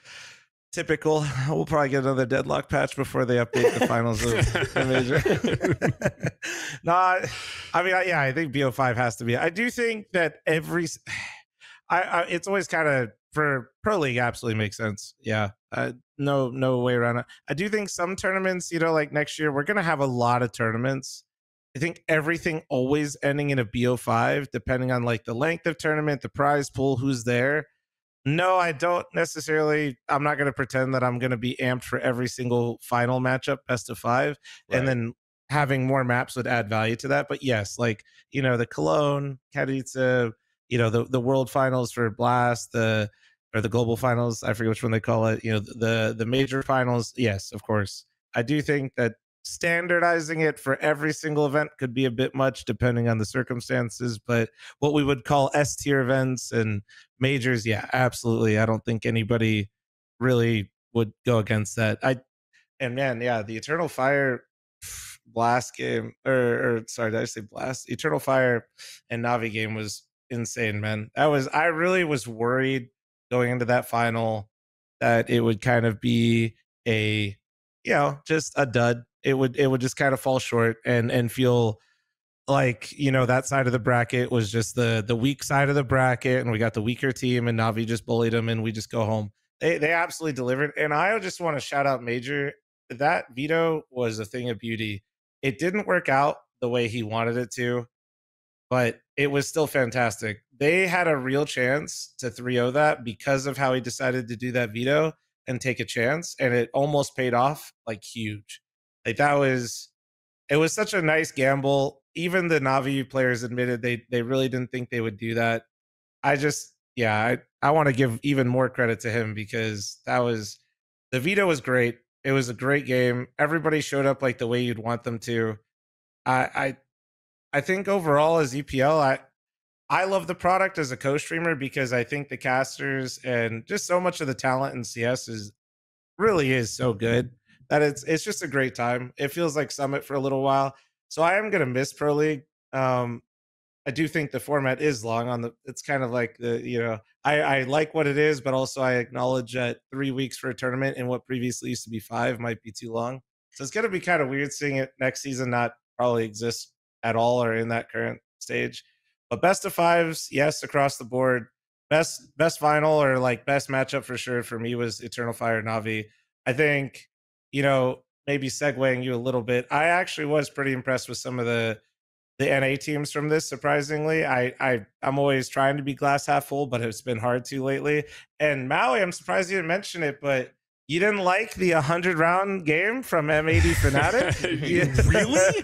Typical. We'll probably get another deadlock patch before they update the finals of the major. No, I mean, yeah, I think BO5 has to be. I do think that it's always kind of, for Pro League, absolutely makes sense. Yeah, no way around it. I do think some tournaments, like next year, we're gonna have a lot of tournaments. I think everything always ending in a BO5, depending on like the length of tournament, the prize pool, who's there. No, I don't necessarily. I'm not going to pretend that I'm going to be amped for every single final matchup, best of 5, right. And then having more maps would add value to that. But yes, like, the Cologne, cadiaN, the world finals for Blast, or the global finals, I forget which one they call it, the major finals. Yes, of course. I do think that standardizing it for every single event could be a bit much depending on the circumstances, but what we would call S tier events and majors, yeah, absolutely. I don't think anybody really would go against that. The Eternal Fire Blast game, or sorry, did I say Blast? Eternal Fire and Navi game was insane, man. I really was worried going into that final that it would kind of be a, just a dud. It would just kind of fall short and feel like, that side of the bracket was just the weak side of the bracket, and we got the weaker team, and Navi just bullied them, and we just go home. They absolutely delivered. And I just want to shout out Major. That veto was a thing of beauty. It didn't work out the way he wanted it to, but it was still fantastic. They had a real chance to 3-0 that because of how he decided to do that veto and take a chance, and it almost paid off like huge. Like it was such a nice gamble. Even the Navi players admitted they really didn't think they would do that. I want to give even more credit to him, because the veto was great. It was a great game. Everybody showed up like the way you'd want them to. I think overall as EPL, I love the product as a co-streamer, because I think the casters and just so much of the talent in CS really is so good that it's just a great time. It feels like Summit for a little while. So I am going to miss Pro League. I do think the format is long on the. It's kind of like the I like what it is, but also I acknowledge that 3 weeks for a tournament and what previously used to be 5 might be too long. So it's gonna be kind of weird seeing it next season not probably exist at all or in that current stage. But best of 5s, yes, across the board. Best final or like best matchup for sure for me was Eternal Fire Navi. I think maybe segueing you a little bit. I actually was pretty impressed with some of the NA teams from this. Surprisingly, I'm always trying to be glass half full, but it's been hard to lately. And Maui, I'm surprised you didn't mention it, but you didn't like the 100-round game from M80 Fnatic? Really?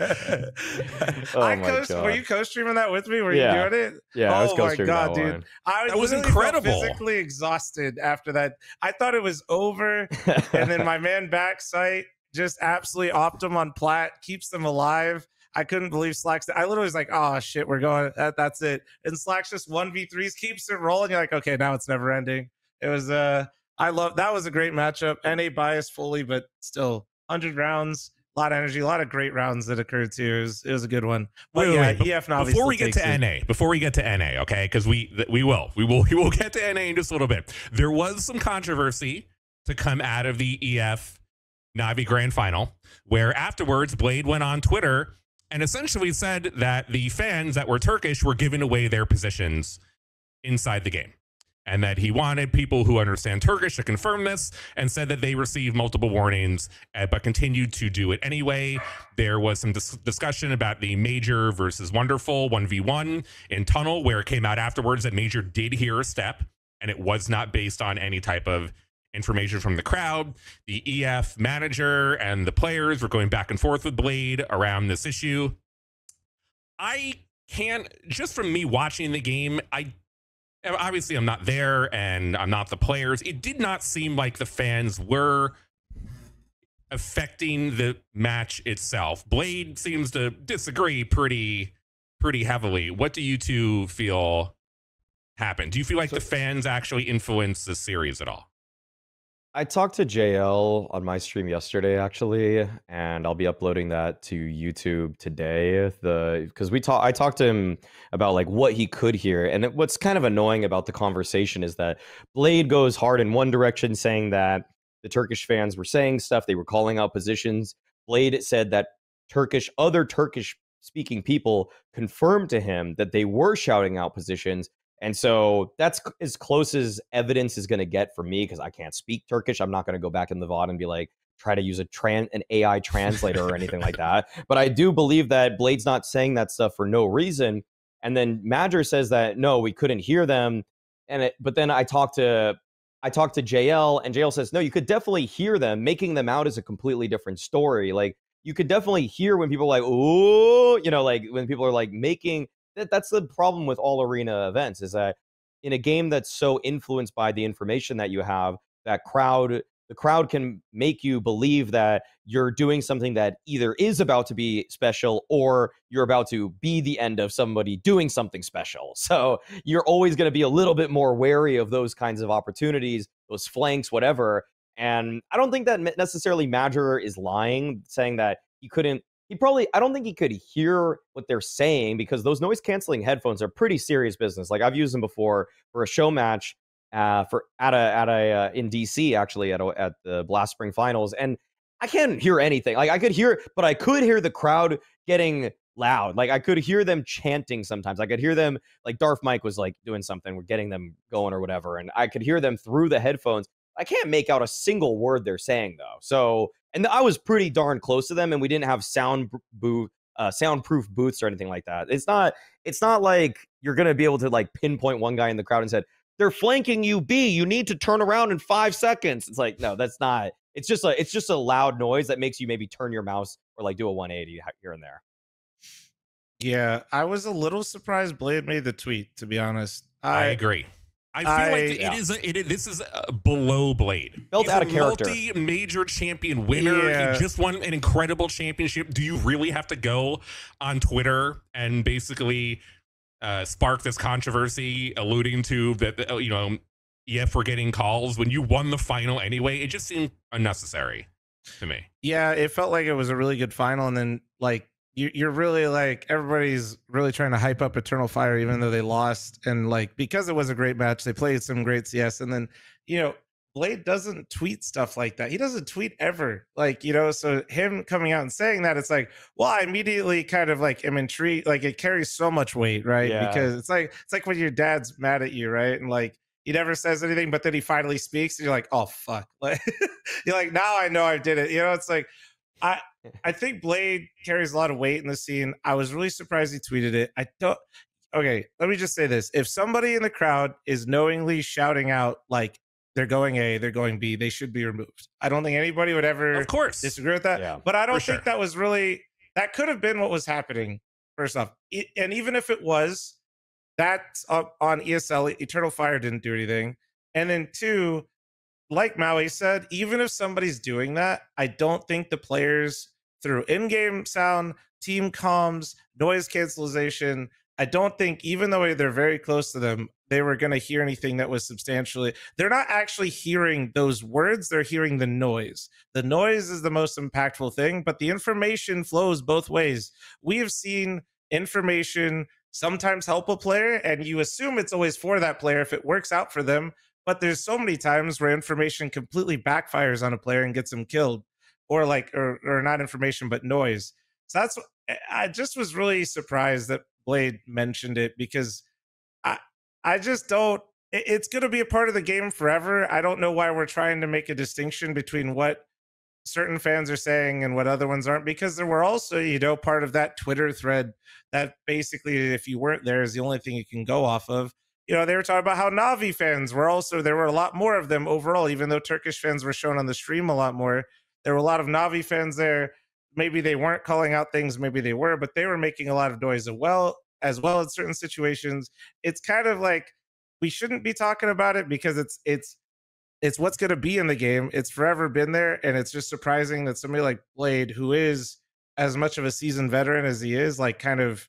Oh my God. Were you co-streaming that with me? Were you doing it? Yeah, I was co-streaming that one. Dude. That was incredible. Physically exhausted after that. I thought it was over, and then my man Backsite just absolutely optim on plat, keeps them alive. I couldn't believe Slack's. I literally was like, oh shit, we're going. That's it. And Slack's just 1v3s, keeps it rolling. You're like, okay, now it's never ending. It was I love that was a great matchup. NA biased fully, but still 100 rounds, a lot of energy, a lot of great rounds that occurred too. It was a good one. But EF Navi before we get to NA, okay, because we will get to NA in just a little bit. There was some controversy to come out of the EF Navi Grand Final, where afterwards Blade went on Twitter and essentially said that the fans that were Turkish were giving away their positions inside the game, and that he wanted people who understand Turkish to confirm this, and said that they received multiple warnings, but continued to do it anyway. There was some discussion about the Major versus Wonderful 1v1 in Tunnel, where it came out afterwards that Major did hear a step, and it was not based on any type of information from the crowd. The EF manager and the players were going back and forth with Blade around this issue. I can't, just from me watching the game, obviously I'm not there and I'm not the players. It did not seem like the fans were affecting the match itself. Blade seems to disagree pretty heavily. What do you two feel happened? Do you feel like the fans actually influenced the series at all? I talked to JL on my stream yesterday, actually, and I'll be uploading that to YouTube today. Because I talked to him about like what he could hear, and what's kind of annoying about the conversation is that Blade goes hard in one direction, saying that the Turkish fans were saying stuff, they were calling out positions. Blade said that other Turkish-speaking people confirmed to him that they were shouting out positions. And so that's as close as evidence is going to get for me, because I can't speak Turkish. I'm not going to go back in the VOD and be like, try to use an AI translator or anything like that. But I do believe that Blade's not saying that stuff for no reason. And then Madger says that, no, we couldn't hear them. But then I talked to JL, and JL says, no, you could definitely hear them. Making them out is a completely different story. Like, you could definitely hear when people are like, oh, like when people are like making... That's the problem with all arena events, is that in a game that's so influenced by the information that you have, the crowd can make you believe that you're doing something that either is about to be special or you're about to be the end of somebody doing something special. So you're always going to be a little bit more wary of those kinds of opportunities, those flanks, whatever. And I don't think that necessarily Madger is lying, saying that he couldn't. I don't think he could hear what they're saying, because those noise canceling headphones are pretty serious business. Like, I've used them before for a show match in DC, actually, at the Blast Spring Finals, and I can't hear anything. Like, I could hear the crowd getting loud. Like, I could hear them chanting sometimes. I could hear them, like Darth Mike was like doing something, we're getting them going or whatever, and I could hear them through the headphones. I can't make out a single word they're saying, though. So, and I was pretty darn close to them, and we didn't have soundproof booths or anything like that. It's not like you're gonna be able to like pinpoint one guy in the crowd and said, they're flanking you B, you need to turn around in 5 seconds. It's like, no, that's not. It's just a loud noise that makes you maybe turn your mouse or like do a 180 here and there. Yeah, I was a little surprised Blade made the tweet, to be honest. I agree. I feel like this is below Blade. Felt out of character. Multi-major champion winner. Yeah. He just won an incredible championship. Do you really have to go on Twitter and basically spark this controversy, alluding to that, EF were getting calls when you won the final anyway? It just seemed unnecessary to me. Yeah, it felt like it was a really good final, and then like you're really like, everybody's really trying to hype up Eternal Fire, even though they lost. And like, because it was a great match, they played some great CS. And then, Blade doesn't tweet stuff like that. He doesn't tweet ever. Like, so him coming out and saying that, it's like, well, I immediately kind of like am intrigued. Like, it carries so much weight, right? Yeah. Because it's like when your dad's mad at you, right? And like, he never says anything, but then he finally speaks, and you're like, oh fuck. Like, you're like, now I know I did it. It's like, I think Blade carries a lot of weight in the scene. I was really surprised he tweeted it. Okay, let me just say this. If somebody in the crowd is knowingly shouting out, like, they're going A, they're going B, they should be removed. I don't think anybody would ever, of course, disagree with that. Yeah, but I don't think that was really, that could have been what was happening, first off. And even if it was, that's on ESL, Eternal Fire didn't do anything. And then two, like Maui said, even if somebody's doing that, I don't think the players, through in-game sound, team comms, noise cancellation, I don't think, even though they're very close to them, they were going to hear anything that was substantially, they're not actually hearing those words, they're hearing the noise. The noise is the most impactful thing, but the information flows both ways. We have seen information sometimes help a player, and you assume it's always for that player if it works out for them. But there's so many times where information completely backfires on a player and gets them killed, or not information, but noise. So I just was really surprised that Blade mentioned it, because I just don't, it's going to be a part of the game forever. I don't know why we're trying to make a distinction between what certain fans are saying and what other ones aren't, because there were also, part of that Twitter thread that basically, if you weren't there, is the only thing you can go off of. They were talking about how Navi fans were also, there were a lot more of them overall, even though Turkish fans were shown on the stream a lot more. There were a lot of Navi fans there. Maybe they weren't calling out things, maybe they were, but they were making a lot of noise as well in certain situations. It's kind of like, we shouldn't be talking about it because it's what's going to be in the game. It's forever been there. And it's just surprising that somebody like Blade, who is as much of a seasoned veteran as he is, like, kind of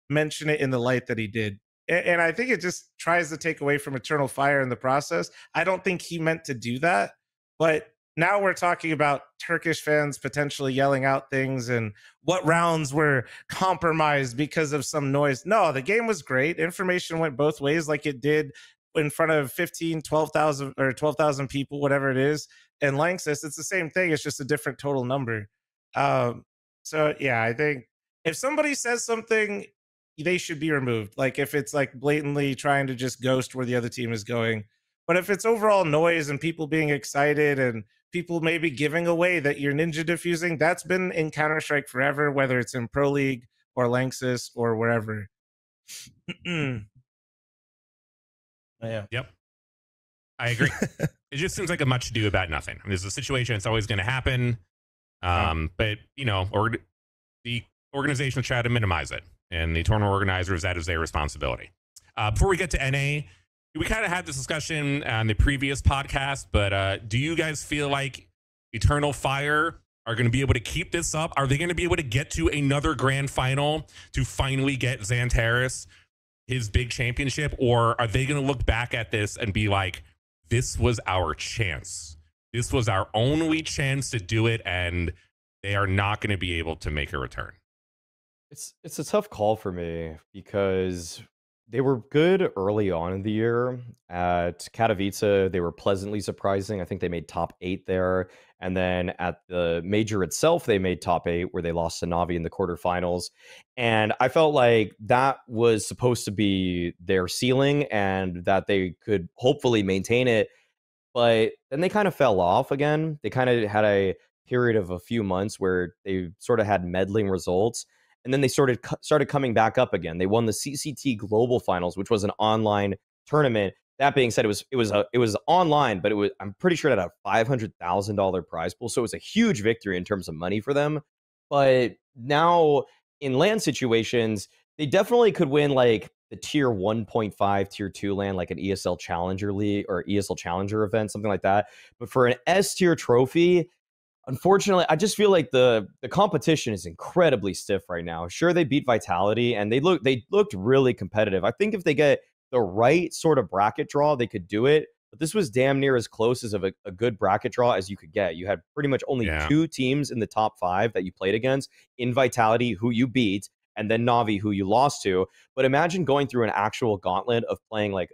mention it in the light that he did. And I think it just tries to take away from Eternal Fire in the process. I don't think he meant to do that, but now we're talking about Turkish fans potentially yelling out things and what rounds were compromised because of some noise. No, the game was great. Information went both ways, like it did in front of 12,000 or 12,000 people, whatever it is. And Lanxess, it's the same thing. It's just a different total number. So yeah, I think if somebody says something, they should be removed. Like, if it's like blatantly trying to just ghost where the other team is going. But if it's overall noise and people being excited and people maybe giving away that you're ninja diffusing, that's been in Counter-Strike forever, whether it's in Pro League or Lanxess or wherever. Yeah. Yep. I agree. It just seems like a much ado about nothing. I mean, there's a situation, it's always going to happen. But, the organizations try to minimize it. And the tournament organizers, that is their responsibility. Before we get to NA, we kind of had this discussion on the previous podcast, but do you guys feel like Eternal Fire are going to be able to keep this up? Are they going to be able to get to another grand final to finally get Xantares his big championship? Or are they going to look back at this and be like, this was our chance. This was our only chance to do it, and they are not going to be able to make a return? It's a tough call for me because they were good early on in the year. At Katowice, they were pleasantly surprising. I think they made top 8 there. And then at the major itself, they made top 8, where they lost to Navi in the quarterfinals. And I felt like that was supposed to be their ceiling and that they could hopefully maintain it. But then they kind of fell off again. They kind of had a period of a few months where they sort of had meddling results. And then they started coming back up again. They won the CCT Global Finals, which was an online tournament. That being said, it was online, but I'm pretty sure it had a $500,000 prize pool, so it was a huge victory in terms of money for them. But now in LAN situations, they definitely could win like the tier 1.5, tier 2 LAN, like an ESL Challenger League or ESL Challenger event, something like that. But for an S tier trophy, unfortunately, I just feel like the competition is incredibly stiff right now. Sure, they beat Vitality, and they looked really competitive. I think if they get the right sort of bracket draw, they could do it. but this was damn near as close as of a good bracket draw as you could get. You had pretty much only 2 teams in the top 5 that you played against, in Vitality, who you beat, and then Na'Vi, who you lost to. But imagine going through an actual gauntlet of playing like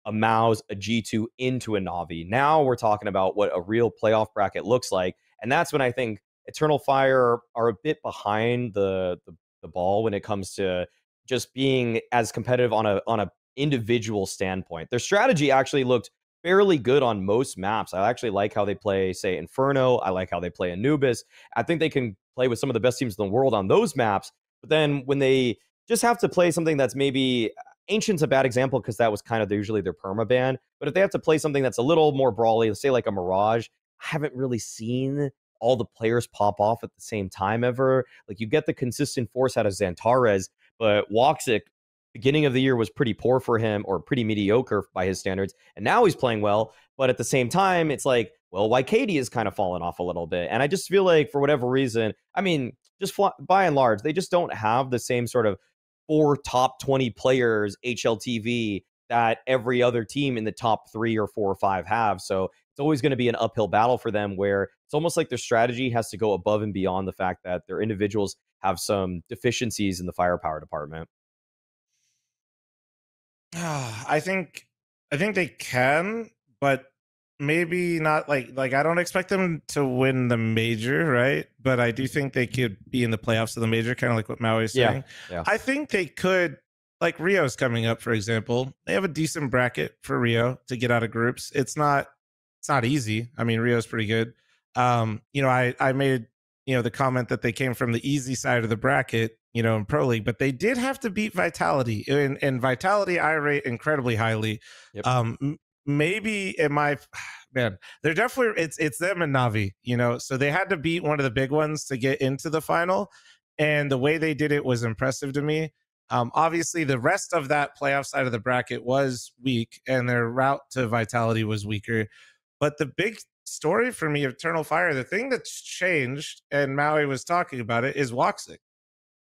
a Maus, a G2 into a Na'Vi. Now we're talking about what a real playoff bracket looks like. And that's when I think Eternal Fire are a bit behind the ball when it comes to just being as competitive on a individual standpoint. Their strategy actually looked fairly good on most maps. I actually like how they play, say, Inferno. I like how they play Anubis. I think they can play with some of the best teams in the world on those maps. But then when they just have to play something that's maybe Ancient's a bad example because that was kind of usually their perma ban. But if they have to play something that's a little more brawly, let's say like a Mirage, I haven't really seen all the players pop off at the same time ever. Like you get the consistent force out of Xantares, but Woxic, beginning of the year was pretty poor for him, or pretty mediocre by his standards, and now he's playing well. But at the same time, it's like, well, YKD has kind of fallen off a little bit, and I just feel like for whatever reason, I mean, just by and large, they just don't have the same sort of 4 top 20 players HLTV that every other team in the top 3 or 4 or 5 have. So it's always going to be an uphill battle for them, where it's almost like their strategy has to go above and beyond the fact that their individuals have some deficiencies in the firepower department. I think they can, but maybe not. Like I don't expect them to win the major, right? But I do think they could be in the playoffs of the major, kind of like what Maui is saying. Yeah. I think they could. Like Rio's coming up, for example. They have a decent bracket for Rio to get out of groups. It's not easy. I mean, Rio's pretty good. I made the comment that they came from the easy side of the bracket, in Pro League, but they did have to beat Vitality, and Vitality I rate incredibly highly. Yep. Maybe in my man, they're definitely it's them and Na'Vi, so they had to beat one of the big ones to get into the final, and the way they did it was impressive to me. Obviously, the rest of that playoff side of the bracket was weak, and their route to Vitality was weaker. But the big story for me of Eternal Fire, the thing that's changed, and Maui was talking about it, is Woxic.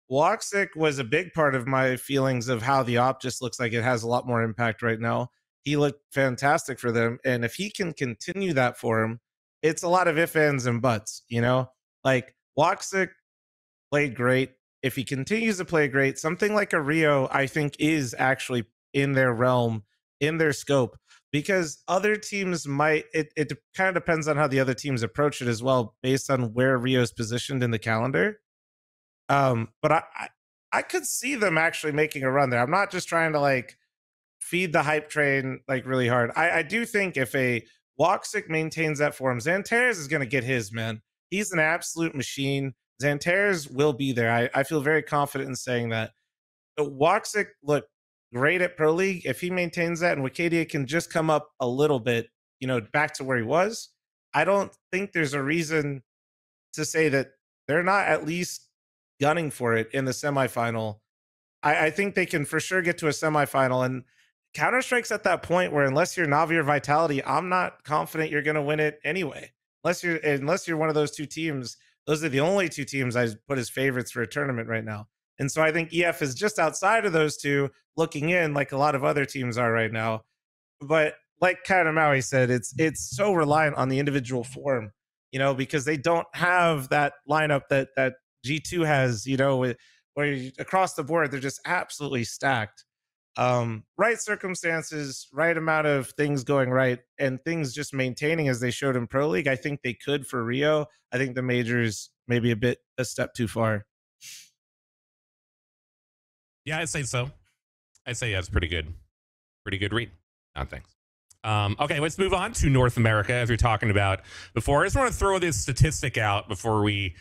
Woxic was a big part of my feelings of how the op just looks like it has a lot more impact right now. He looked fantastic for them, and if he can continue that for him, it's a lot of ifs, ands, and buts. Like Woxic played great. If he continues to play great, something like a Rio, I think, is actually in their realm, in their scope, because other teams might, it kind of depends on how the other teams approach it as well, based on where Rio's positioned in the calendar. But I could see them actually making a run there. I'm not just trying to like feed the hype train like really hard. I do think if a Woxic maintains that form, Xantares is going to get his, man. He's an absolute machine. Xantares will be there. I feel very confident in saying that. But Woxic looked great at Pro League. If he maintains that and Wicadia can just come up a little bit, back to where he was, I don't think there's a reason to say that they're not at least gunning for it in the semifinal. I think they can for sure get to a semifinal. And Counter-Strike's at that point where unless you're Na'Vi or Vitality, I'm not confident you're going to win it anyway. Unless you're one of those 2 teams. Those are the only 2 teams I put as favorites for a tournament right now. And so I think EF is just outside of those 2, looking in like a lot of other teams are right now. But like kind of Maui said, it's so reliant on the individual form, because they don't have that lineup that G2 has, where across the board, they're just absolutely stacked. Right circumstances, right amount of things going right, and things just maintaining as they showed in Pro League. I think they could for Rio. I think the majors maybe a step too far. Yeah, I'd say so. I'd say that's pretty good. Pretty good read. No, thanks. Okay, let's move on to North America, as we were talking about before. I just want to throw this statistic out before we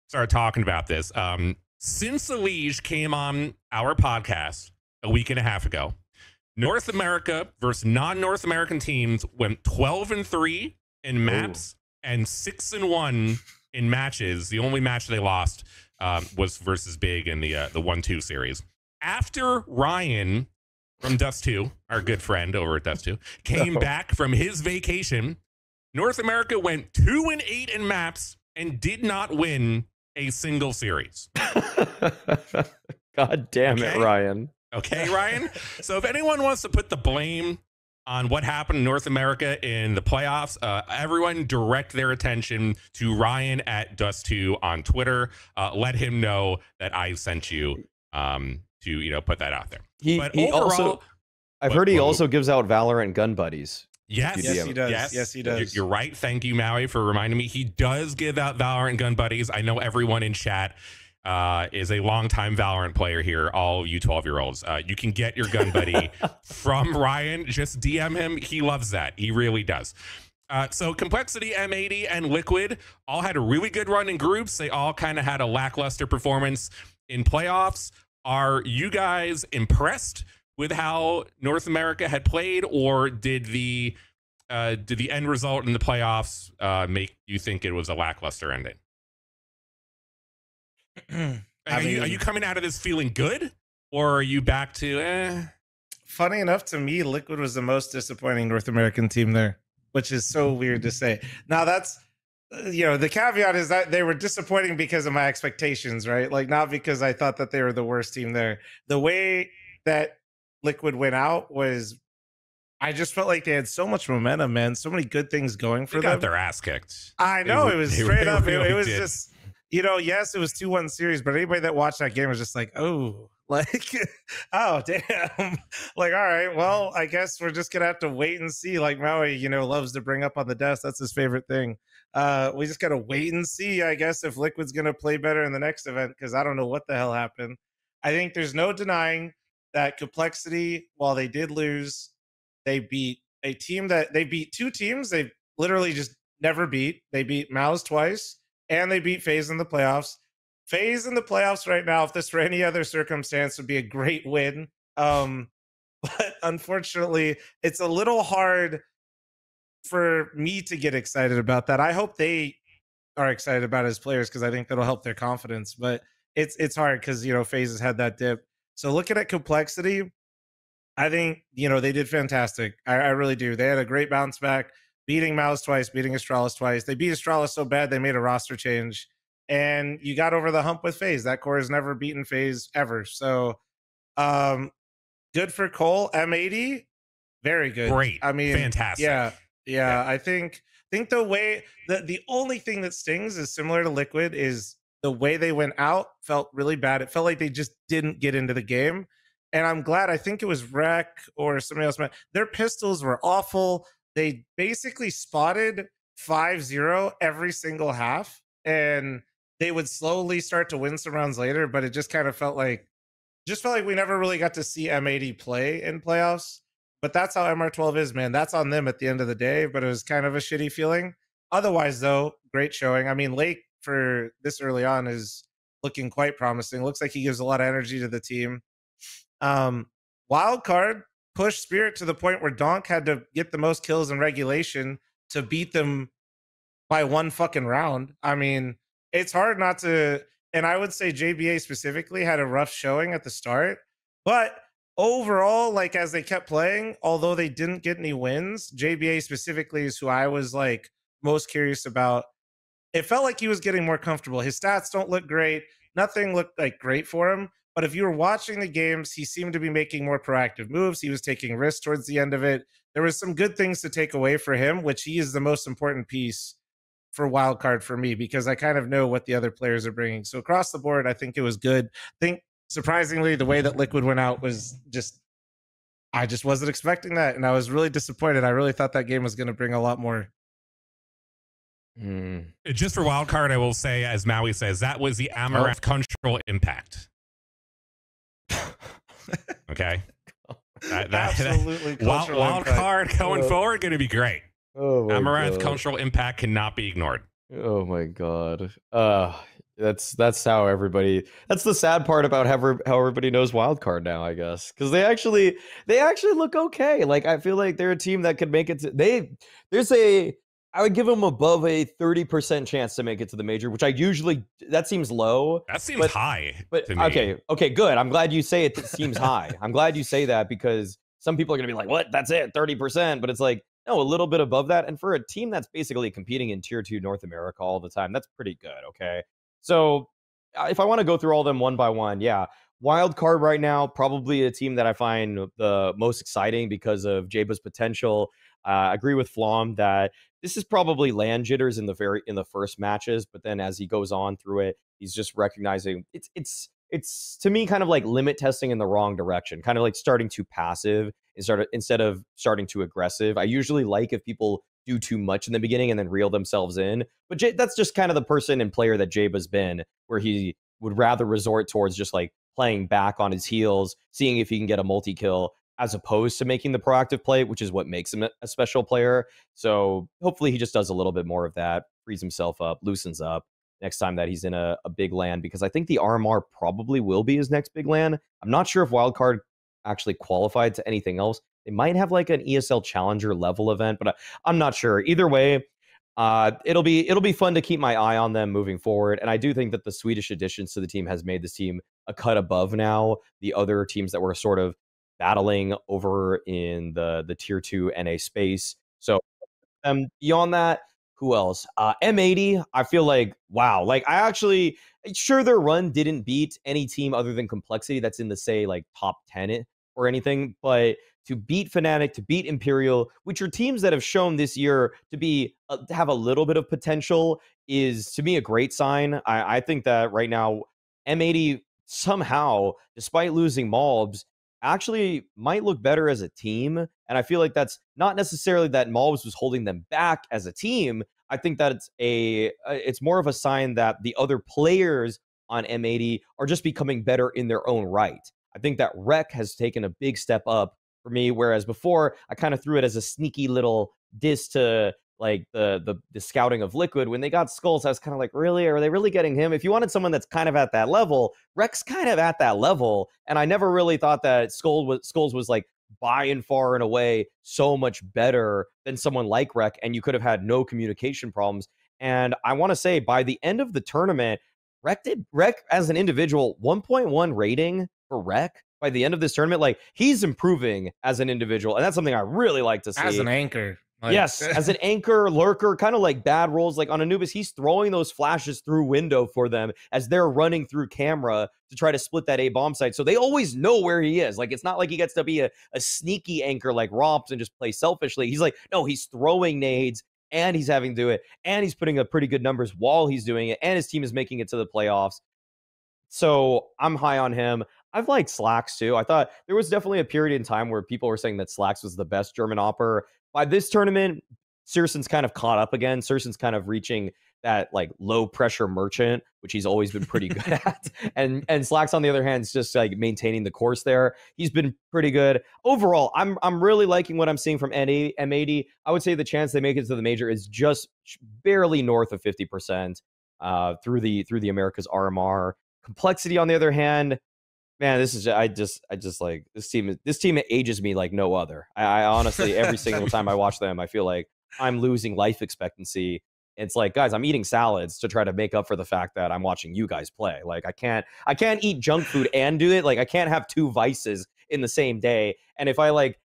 start talking about this. Since the Liege came on our podcast a week and a half ago, North America versus non-North American teams went 12-3 in maps and 6-1 in matches. The only match they lost was versus Big in the 1-2 series. After Ryan from Dust 2, our good friend over at Dust 2, came back from his vacation, North America went 2-8 in maps and did not win a single series. God damn it, Ryan. Okay, Ryan. So if anyone wants to put the blame on what happened in North America in the playoffs, everyone direct their attention to Ryan at Dust2 on Twitter. Let him know that I sent you to put that out there. But he overall, also, I've heard he also gives out Valorant gun buddies. Yes, he does. Yes, he does. You're right. Thank you, Maui, for reminding me. He does give out Valorant gun buddies. I know everyone in chat is a longtime Valorant player here, all you 12-year-olds. You can get your gun buddy from Ryan. Just DM him. He loves that. He really does. So Complexity, M80, and Liquid all had a really good run in groups. They all kind of had a lackluster performance in playoffs. Are you guys impressed with how North America had played, or did the end result in the playoffs make you think it was a lackluster ending? Are you coming out of this feeling good, or are you back to Funny enough, to me, Liquid was the most disappointing North American team there, which is so weird to say. Now that's, the caveat is that they were disappointing because of my expectations, right? Like, not because I thought that they were the worst team there. The way that Liquid went out was, I just felt like they had so much momentum, man. So many good things going for them. They got their ass kicked. I know. It was straight up. It was just, yes, it was 2-1 series, but anybody that watched that game was just like, oh, like, oh, damn. Like, all right, well, I guess we're just going to have to wait and see. Like Maui, loves to bring up on the desk. That's his favorite thing. We just got to wait and see, I guess, if Liquid's going to play better in the next event, because I don't know what the hell happened. I think there's no denying that Complexity, while they did lose, they beat a team that they beat two teams they literally just never beat. They beat Maus twice, and they beat FaZe in the playoffs. FaZe in the playoffs right now, if this were any other circumstance, would be a great win. But unfortunately, it's a little hard for me to get excited about that. I hope they are excited about it as players, because I think that'll help their confidence. But it's hard because FaZe has had that dip. So looking at Complexity, I think they did fantastic. I really do. They had a great bounce back, beating Maus twice, beating Astralis twice. They beat Astralis so bad they made a roster change, and you got over the hump with FaZe. That core has never beaten FaZe ever. So good for Cole. M80, very good. Great. I mean, fantastic. Yeah. I think the way the only thing that stings is similar to Liquid is the way they went out felt really bad. It felt like they just didn't get into the game. And I'm glad. I think it was Rec or somebody else. Their pistols were awful. They basically spotted 5-0 every single half, and they would slowly start to win some rounds later. But it just kind of felt like we never really got to see M80 play in playoffs. But that's how MR12 is, man. That's on them at the end of the day. But it was kind of a shitty feeling. Otherwise, though, great showing. I mean, Lake for this early on is looking quite promising. Looks like he gives a lot of energy to the team. Wildcard pushed Spirit to the point where Donk had to get the most kills in regulation to beat them by one fucking round. I mean, it's hard not to, and I would say JBA specifically had a rough showing at the start, but overall, like, as they kept playing, although they didn't get any wins, JBA specifically is who I was like most curious about. It felt like he was getting more comfortable. His stats don't look great. Nothing looked like great for him. But if you were watching the games, he seemed to be making more proactive moves. He was taking risks towards the end of it. There was some good things to take away for him, which he is the most important piece for Wildcard for me, because I kind of know what the other players are bringing. So across the board, I think it was good. I think surprisingly, the way that Liquid went out was I just wasn't expecting that. And I was really disappointed. I really thought that game was going to bring a lot more. Just for Wildcard, I will say, as Maui says, that was the Amaranth cultural impact. Okay. Absolutely. Wild card going forward, going to be great. Amaranth God. Cultural Impact cannot be ignored. Oh my God. That's how everybody. That's the sad part about how everybody knows Wildcard now, I guess, because they actually look okay. Like, I feel like they're a team that could make it. I would give them above a 30% chance to make it to the major, which that seems low. That seems high. But to me. Okay, good. I'm glad you say it seems high. I'm glad you say that, because some people are going to be like, what? That's it, 30%. But it's like, no, a little bit above that. And for a team that's basically competing in Tier 2 North America all the time, that's pretty good, okay? So if I want to go through all of them one by one, yeah. wild card right now, probably a team that I find the most exciting because of Jaba's potential. I agree with Flom that this is probably land jitters in the first matches, but then as he goes on through it, he's just recognizing it's to me kind of like limit testing in the wrong direction, kind of like starting too passive instead of starting too aggressive. I usually like if people do too much in the beginning and then reel themselves in, but that's just kind of the person and player that Jaba's been, where he would rather resort towards just like playing back on his heels, seeing if he can get a multi-kill, as opposed to making the proactive play, which is what makes him a special player. So hopefully he just does a little bit more of that, frees himself up, loosens up next time that he's in a big LAN, because I think the RMR probably will be his next big LAN. I'm not sure if Wildcard actually qualified to anything else. They might have like an ESL Challenger level event, but I'm not sure. Either way, it'll be fun to keep my eye on them moving forward. And I do think that the Swedish additions to the team has made this team a cut above now the other teams that were sort of battling over in the tier 2 NA space. So beyond that, who else? M80, I feel like, wow. Like, I actually, sure, their run didn't beat any team other than Complexity that's in the, say, like, top 10 or anything, but to beat Fnatic, to beat Imperial, which are teams that have shown this year to be to have a little bit of potential, is, to me, a great sign. I think that right now, M80 somehow, despite losing Malbs, actually might look better as a team. And I feel like that's not necessarily that Malbs was holding them back as a team. I think that it's more of a sign that the other players on M80 are just becoming better in their own right. I think that Rec has taken a big step up for me, whereas before I kind of threw it as a sneaky little diss to like the scouting of Liquid. When they got Skulls, I was kind of like, really? Are they really getting him? If you wanted someone that's kind of at that level, Rec's kind of at that level. And I never really thought that Skulls was like by and far and away so much better than someone like Rec, and you could have had no communication problems. And I want to say by the end of the tournament, Rec as an individual, 1.1 rating for Rec by the end of this tournament. Like, he's improving as an individual, and that's something I really like to see. As an anchor. Like, yes, as an anchor, lurker, kind of like bad roles. Like on Anubis, he's throwing those flashes through window for them as they're running through camera to try to split that A bomb site. So they always know where he is. Like, it's not like he gets to be a sneaky anchor like Romps and just play selfishly. He's like, no, he's throwing nades and he's having to do it. And he's putting up pretty good numbers while he's doing it. And his team is making it to the playoffs. So I'm high on him. I've liked Slacks too. I thought there was definitely a period in time where people were saying that Slacks was the best German opper. By this tournament, Searson's kind of caught up again. Searson's kind of reaching that like low pressure merchant, which he's always been pretty good at. And Slacks, on the other hand, is just like maintaining the course there. He's been pretty good. Overall, I'm really liking what I'm seeing from M80. I would say the chance they make it to the major is just barely north of 50% through the Americas RMR. Complexity, on the other hand, man, this is I just like this team ages me like no other. I honestly, every single time I watch them, I feel like I'm losing life expectancy. It's like, guys, I'm eating salads to try to make up for the fact that I'm watching you guys play. Like, I can't eat junk food and do it. Like, I can't have two vices in the same day. And if I were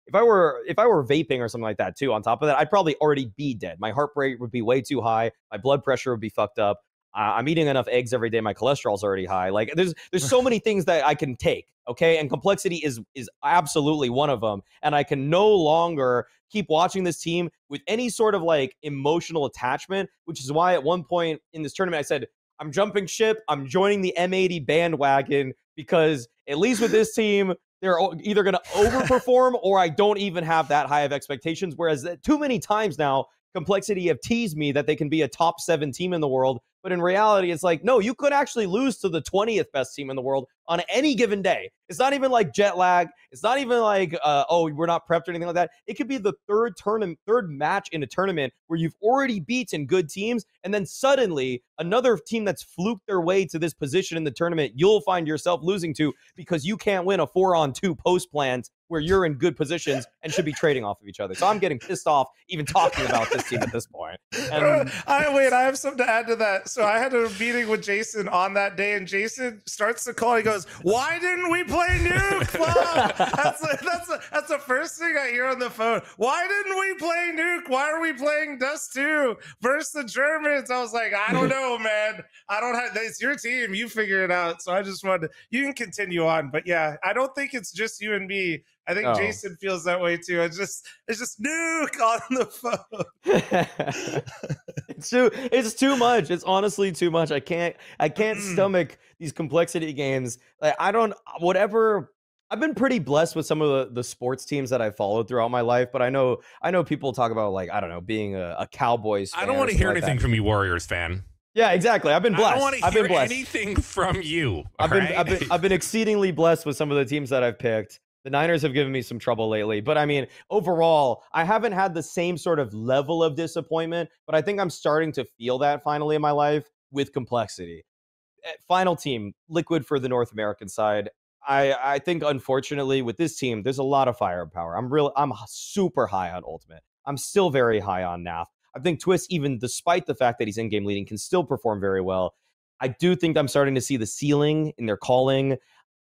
vaping or something like that too, on top of that, I'd probably already be dead. My heart rate would be way too high. My blood pressure would be fucked up. I'm eating enough eggs every day. My cholesterol's already high. Like, there's so many things that I can take. Okay. And complexity is absolutely one of them. And I can no longer keep watching this team with any sort of like emotional attachment, which is why at one point in this tournament, I said, I'm jumping ship. I'm joining the M80 bandwagon, because at least with this team, they're either going to overperform or I don't even have that high of expectations. Whereas too many times now, Complexity have teased me that they can be a top 7 team in the world. But in reality, it's like, no, you could actually lose to the 20th best team in the world on any given day. It's not even like jet lag. It's not even like, oh, we're not prepped or anything like that. It could be the third match in a tournament where you've already beaten good teams, and then suddenly another team that's fluked their way to this position in the tournament, you'll find yourself losing to because you can't win a 4-on-2 post plant where you're in good positions and should be trading off of each other. So I'm getting pissed off even talking about this team at this point. And I have something to add to that. So I had a meeting with Jason on that day, and Jason starts the call. He goes, was, why didn't we play Nuke? Wow. That's the first thing I hear on the phone. Why didn't we play Nuke? Why are we playing Dust 2 versus the Germans? I was like, I don't know, man. I don't have, it's your team. You figure it out. So I just wanted, you can continue on. But yeah, I don't think it's just you and me. I think Jason feels that way too. It's just Nuke on the phone. It's too much. It's honestly too much. I can't stomach these complexity games. Like, I've been pretty blessed with some of the sports teams that I followed throughout my life, but I know people talk about, like, I don't know, being a Cowboys fan. I don't want to hear anything from you, Warriors fan. Yeah, exactly. I've been blessed. I don't want to hear anything from you. I've been exceedingly blessed with some of the teams that I've picked. The Niners have given me some trouble lately, but I mean, overall, I haven't had the same sort of level of disappointment, but I think I'm starting to feel that finally in my life with complexity. Final team, Liquid for the North American side. I think, unfortunately, with this team, there's a lot of firepower. I'm super high on Ultimate. I'm still very high on NAF. I think Twist, even despite the fact that he's in-game leading, can still perform very well. I do think I'm starting to see the ceiling in their calling.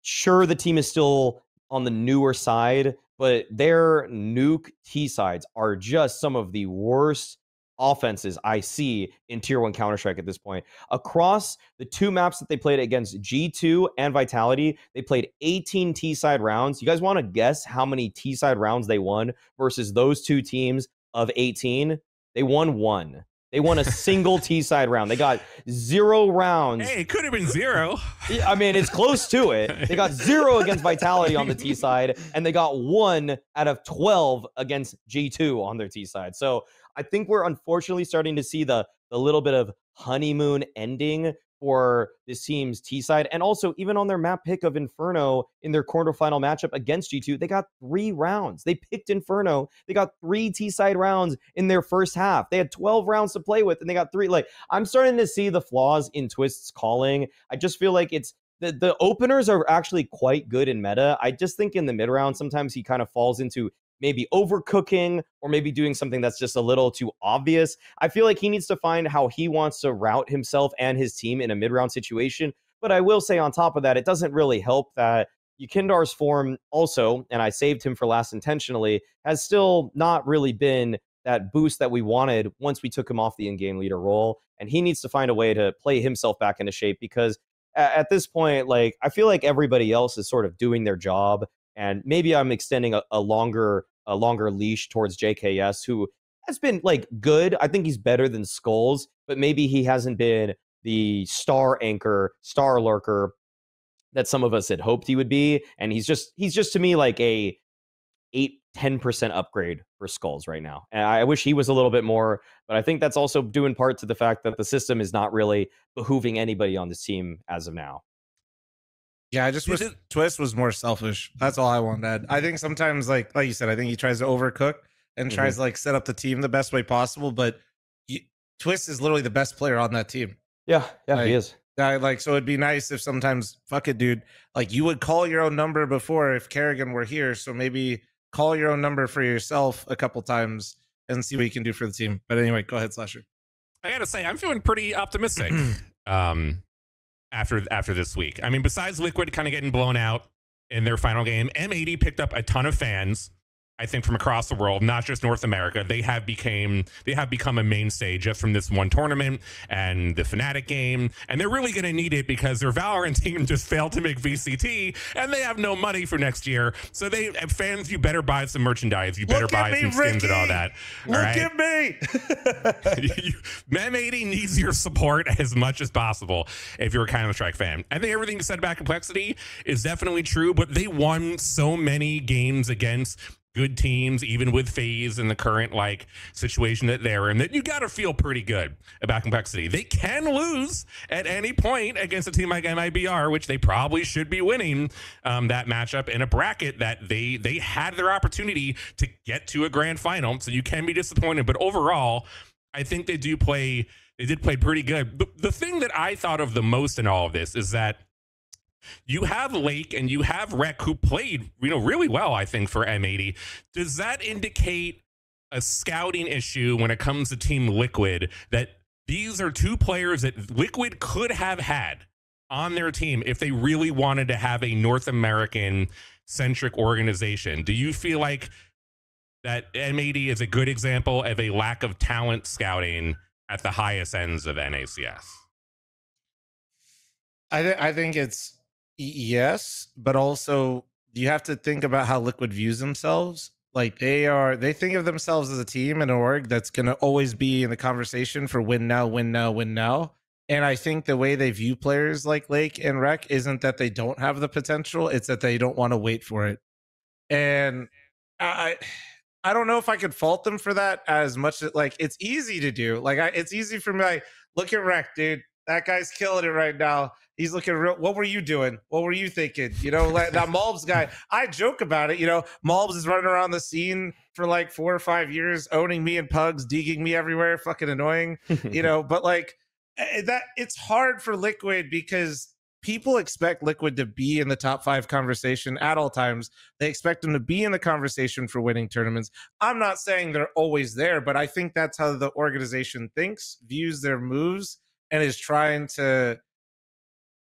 Sure, the team is still on the newer side, but their Nuke T sides are just some of the worst offenses I see in Tier 1 Counter-Strike at this point. Across the two maps that they played against G2 and Vitality, they played 18 T-side rounds. You guys want to guess how many T-side rounds they won versus those two teams of 18? They won 1. They won a single T-side round. They got 0 rounds. Hey, it could have been 0. I mean, it's close to it. They got 0 against Vitality on the T side, and they got 1 out of 12 against G2 on their T side. So I think we're unfortunately starting to see the little bit of honeymoon ending for this team's T side. And also, even on their map pick of Inferno in their quarterfinal matchup against G2, they got 3 rounds. They picked Inferno. They got 3 T side rounds in their first half. They had 12 rounds to play with, and they got 3. Like, I'm starting to see the flaws in Twist's calling. I just feel like it's the openers are actually quite good in meta. I just think in the mid round, sometimes he kind of falls into maybe overcooking or maybe doing something that's just a little too obvious. I feel like he needs to find how he wants to route himself and his team in a mid-round situation. But I will say on top of that, it doesn't really help that Yukindar's form also, and I saved him for last intentionally, has still not really been that boost that we wanted once we took him off the in-game leader role. And he needs to find a way to play himself back into shape, because at this point, like, I feel like everybody else is sort of doing their job. And maybe I'm extending a longer leash towards JKS, who has been, like, good. I think he's better than Skulls, but maybe he hasn't been the star anchor, star lurker that some of us had hoped he would be. And he's just to me like a 8-10% upgrade for Skulls right now. And I wish he was a little bit more, but I think that's also due in part to the fact that the system is not really behooving anybody on this team as of now. Yeah, I just wish Twist was more selfish. That's all I want to add. I think sometimes, like you said, I think he tries to overcook and tries to, like, set up the team the best way possible. But Twist is literally the best player on that team. Yeah, like, he is. So it'd be nice if sometimes, fuck it, dude, like, you would call your own number before if Kerrigan were here. So maybe call your own number for yourself a couple times and see what you can do for the team. But anyway, go ahead, Slasher. I gotta say, I'm feeling pretty optimistic. After this week. I mean, besides Liquid kind of getting blown out in their final game, M80 picked up a ton of fans, I think, from across the world, not just North America. They have become a mainstay just from this one tournament and the Fnatic game, and they're really going to need it because their Valorant team just failed to make VCT, and they have no money for next year. So fans, you better buy some merchandise. You better buy some skins and all that. Look at me. M80 needs your support as much as possible if you're a Counter-Strike fan. I think everything you said about complexity is definitely true, but they won so many games against good teams, even with FaZe in the current, like, situation that they're in, that you got to feel pretty good about complexity. They can lose at any point against a team like MIBR, which they probably should be winning that matchup in a bracket that they had their opportunity to get to a grand final. So you can be disappointed, but overall, I think they did play pretty good. The thing that I thought of the most in all of this is that you have Lake and you have Rec, who played, really well, I think, for M80. Does that indicate a scouting issue when it comes to Team Liquid, that these are two players that Liquid could have had on their team, if they really wanted to have a North American centric organization, do you feel like that M80 is a good example of a lack of talent scouting at the highest ends of NACS? I think it's yes, but also you have to think about how Liquid views themselves. Like they think of themselves as a team and an org that's going to always be in the conversation for win now, win now, win now. And I think the way they view players like Lake and Rec isn't that they don't have the potential; it's that they don't want to wait for it. And I I don't know if I could fault them for that as much as, like, it's easy to do. Like, it's easy for me. Like, look at Rec, dude. That guy's killing it right now. He's looking real. What were you doing? What were you thinking? You know, like that Malbs guy. I joke about it. You know, Malbs is running around the scene for like 4 or 5 years, owning me and pugs, digging me everywhere, fucking annoying. You know, but like that, it's hard for Liquid because people expect Liquid to be in the top 5 conversation at all times. They expect them to be in the conversation for winning tournaments. I'm not saying they're always there, but I think that's how the organization thinks, views their moves, and is trying to,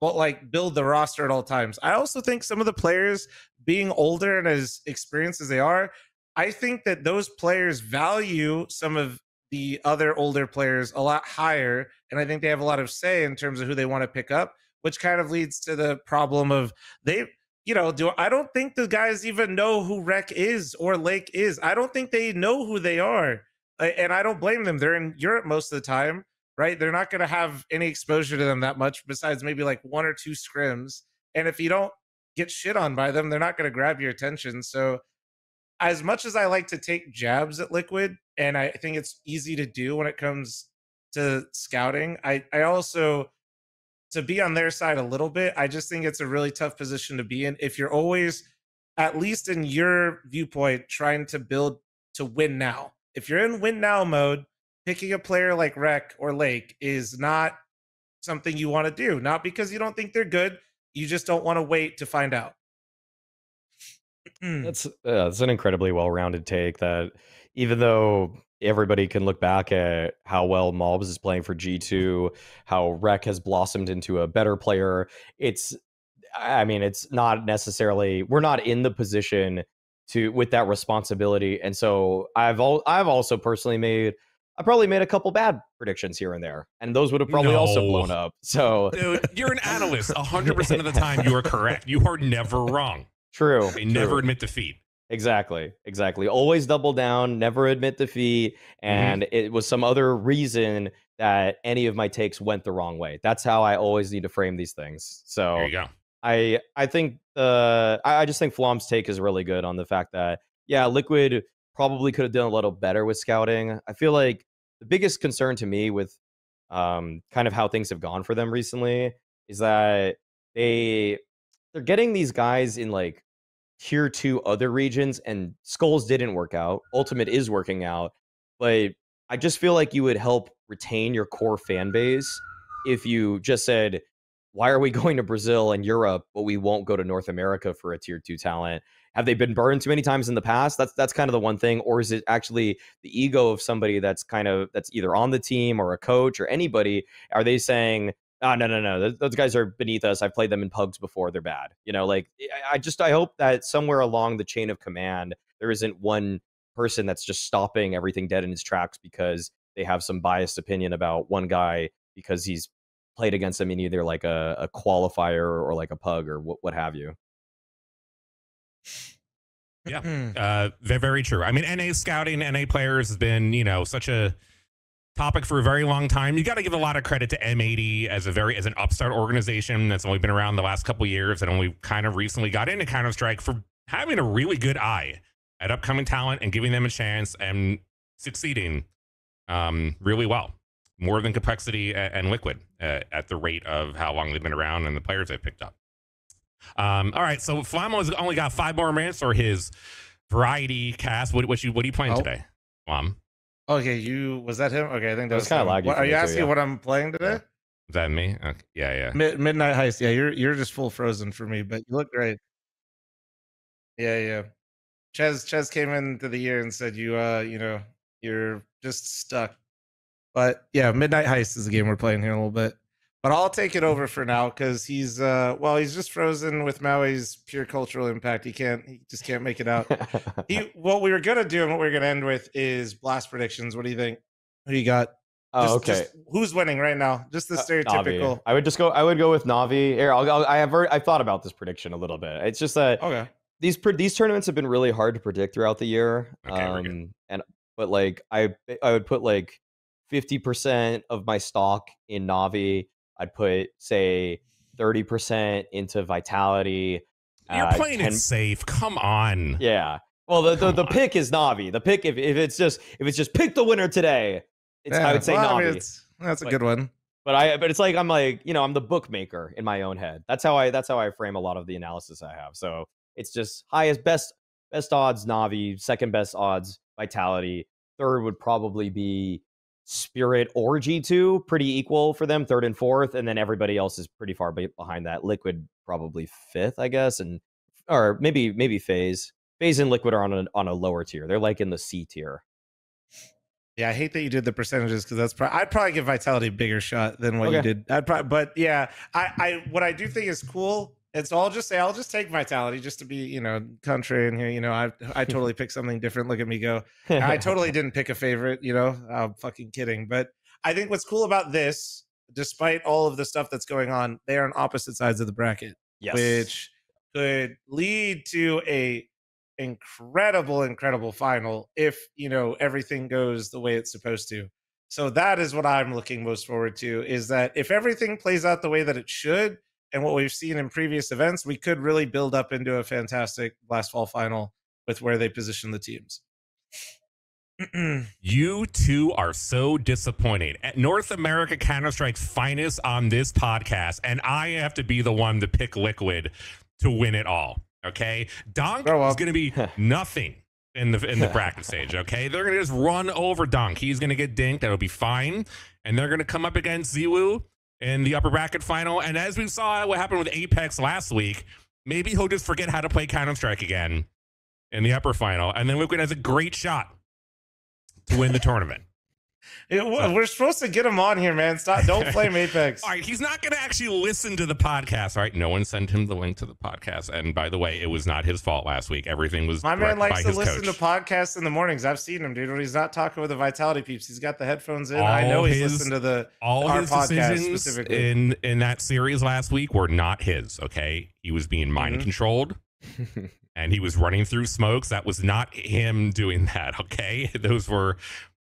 well, like, build the roster at all times. I also think some of the players being older and as experienced as they are, I think that those players value some of the other older players a lot higher. And I think they have a lot of say in terms of who they want to pick up, which kind of leads to the problem of I don't think the guys even know who Rec is or Lake is. I don't think they know who they are. And I don't blame them. They're in Europe most of the time, right? They're not going to have any exposure to them that much besides maybe like 1 or 2 scrims. And if you don't get shit on by them, they're not going to grab your attention. So as much as I like to take jabs at Liquid, and I think it's easy to do when it comes to scouting, I also, to be on their side a little bit, I just think it's a really tough position to be in if you're always, at least in your viewpoint, trying to build to win now. If you're in win now mode, picking a player like Rec or Lake is not something you want to do. Not because you don't think they're good, you just don't want to wait to find out. That's an incredibly well-rounded take that even though everybody can look back at how well Malbs is playing for G2, how Rec has blossomed into a better player, it's not necessarily, we're not in the position to with that responsibility. And so I've also personally I probably made a couple bad predictions here and there, and those would have probably also blown up. So dude, you're an analyst. 100% of the time you are correct. You are never wrong. True. They never admit defeat. Exactly. Always double down, never admit defeat. And it was some other reason that any of my takes went the wrong way. That's how I always need to frame these things. So there you go. I think I just think Flom's take is really good on the fact that, yeah, Liquid probably could have done a little better with scouting. I feel like the biggest concern to me with kind of how things have gone for them recently is that they're getting these guys in like tier 2 other regions, and Skulls didn't work out. Ultimate is working out, but I just feel like you would help retain your core fan base if you just said, why are we going to Brazil and Europe, but we won't go to North America for a tier 2 talent? Have they been burned too many times in the past? That's kind of the one thing. Or is it actually the ego of somebody that's either on the team or a coach or anybody? Are they saying, oh, no, those guys are beneath us. I've played them in pugs before. They're bad. You know, like, I hope that somewhere along the chain of command, there isn't one person that's just stopping everything dead in its tracks because they have some biased opinion about one guy because he's played against them in either like a qualifier or like a pug or what have you. Yeah, they're very true. I mean, NA scouting, NA players has been, such a topic for a very long time. You got to give a lot of credit to M80 as an upstart organization that's only been around the last couple of years and only kind of recently got into Counter-Strike for having a really good eye at upcoming talent and giving them a chance and succeeding really well. More than Complexity and Liquid at the rate of how long they've been around and the players they've picked up. All right, so Flamo's only got 5 more minutes for his variety cast. What are you playing today, Flam? Okay, was that him? Okay, I think that was kind of laggy. Are you asking what I'm playing today? Is that me? Okay. Yeah. Midnight Heist. Yeah, you're just full frozen for me, but you look great. Yeah. Ches came into the year and said you're just stuck. But yeah, Midnight Heist is the game we're playing here in a little bit. but I'll take it over for now because he's he's just frozen with Maui's pure cultural impact. He just can't make it out. What we were gonna do and what we're gonna end with is blast predictions. What do you think? Who you got? Just who's winning right now? Just the stereotypical. Navi. I would go with Navi. Here, I thought about this prediction a little bit. It's just that these tournaments have been really hard to predict throughout the year. But like I would put like 50% of my stock in Navi. I'd put say 30% into Vitality. You're playing it safe. Come on. Yeah. Well, the pick is Navi. The pick if it's just pick the winner today. I would say Navi. I mean, that's a good one. But it's like I'm the bookmaker in my own head. That's how I frame a lot of the analysis I have. So it's just best odds Navi, second best odds Vitality, third would probably be Spirit or G2, pretty equal for them, third and fourth, and then everybody else is pretty far behind that. Liquid probably fifth, I guess, or maybe FaZe. FaZe and Liquid are on a lower tier. They're like in the C tier. Yeah, I hate that you did the percentages because I'd probably give Vitality a bigger shot than what you did. But yeah, what I do think is cool. And so I'll just take Vitality just to be, contrarian here. I totally picked something different. Look at me go. I totally didn't pick a favorite, I'm fucking kidding. But I think what's cool about this, despite all of the stuff that's going on, they are on opposite sides of the bracket, which could lead to a incredible final if, everything goes the way it's supposed to. So that is what I'm looking most forward to, is that if everything plays out the way that it should, and what we've seen in previous events, we could really build up into a fantastic last fall final with where they position the teams. You two are so disappointed. At North America Counter-Strike's finest on this podcast, and I have to be the one to pick Liquid to win it all. Okay, Donk is going to be nothing in the bracket stage. Okay, they're going to just run over Donk. He's going to get dinked. That'll be fine, and they're going to come up against Ziwu in the upper bracket final. And as we saw what happened with Apex last week, maybe he'll just forget how to play Counter-Strike again in the upper final. And then Liquid has a great shot to win the tournament. We're supposed to get him on here, man. Don't flame Apex. All right, he's not going to actually listen to the podcast. All right, no one sent him the link to the podcast. And by the way, it was not his fault last week. Everything was my man likes to listen coach. to podcasts in the mornings. I've seen him, dude. When he's not talking with the Vitality peeps, he's got the headphones in. I know he's listening to our his podcast decisions specifically. in that series last week were not his. Okay, he was being mind controlled. And he was running through smokes. That was not him doing that. Okay, those were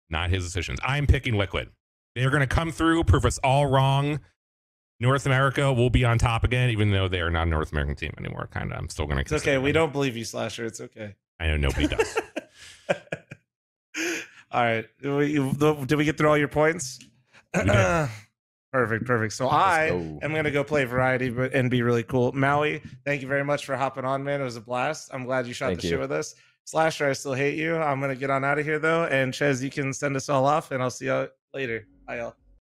not his decisions. I'm picking Liquid. They're going to come through, prove us all wrong. North America will be on top again, even though they are not a North American team anymore. Kind of. I'm still going to. It's okay. We don't believe you, Slasher. It's okay. I know nobody does. All right. Did we get through all your points? We did. Perfect. So I am going to go play Variety and be really cool. Maui, thank you very much for hopping on, man. It was a blast. I'm glad you shot the shit with us. Slasher, I still hate you. I'm going to get on out of here, though. And Chez, you can send us all off, and I'll see you later. Bye, y'all.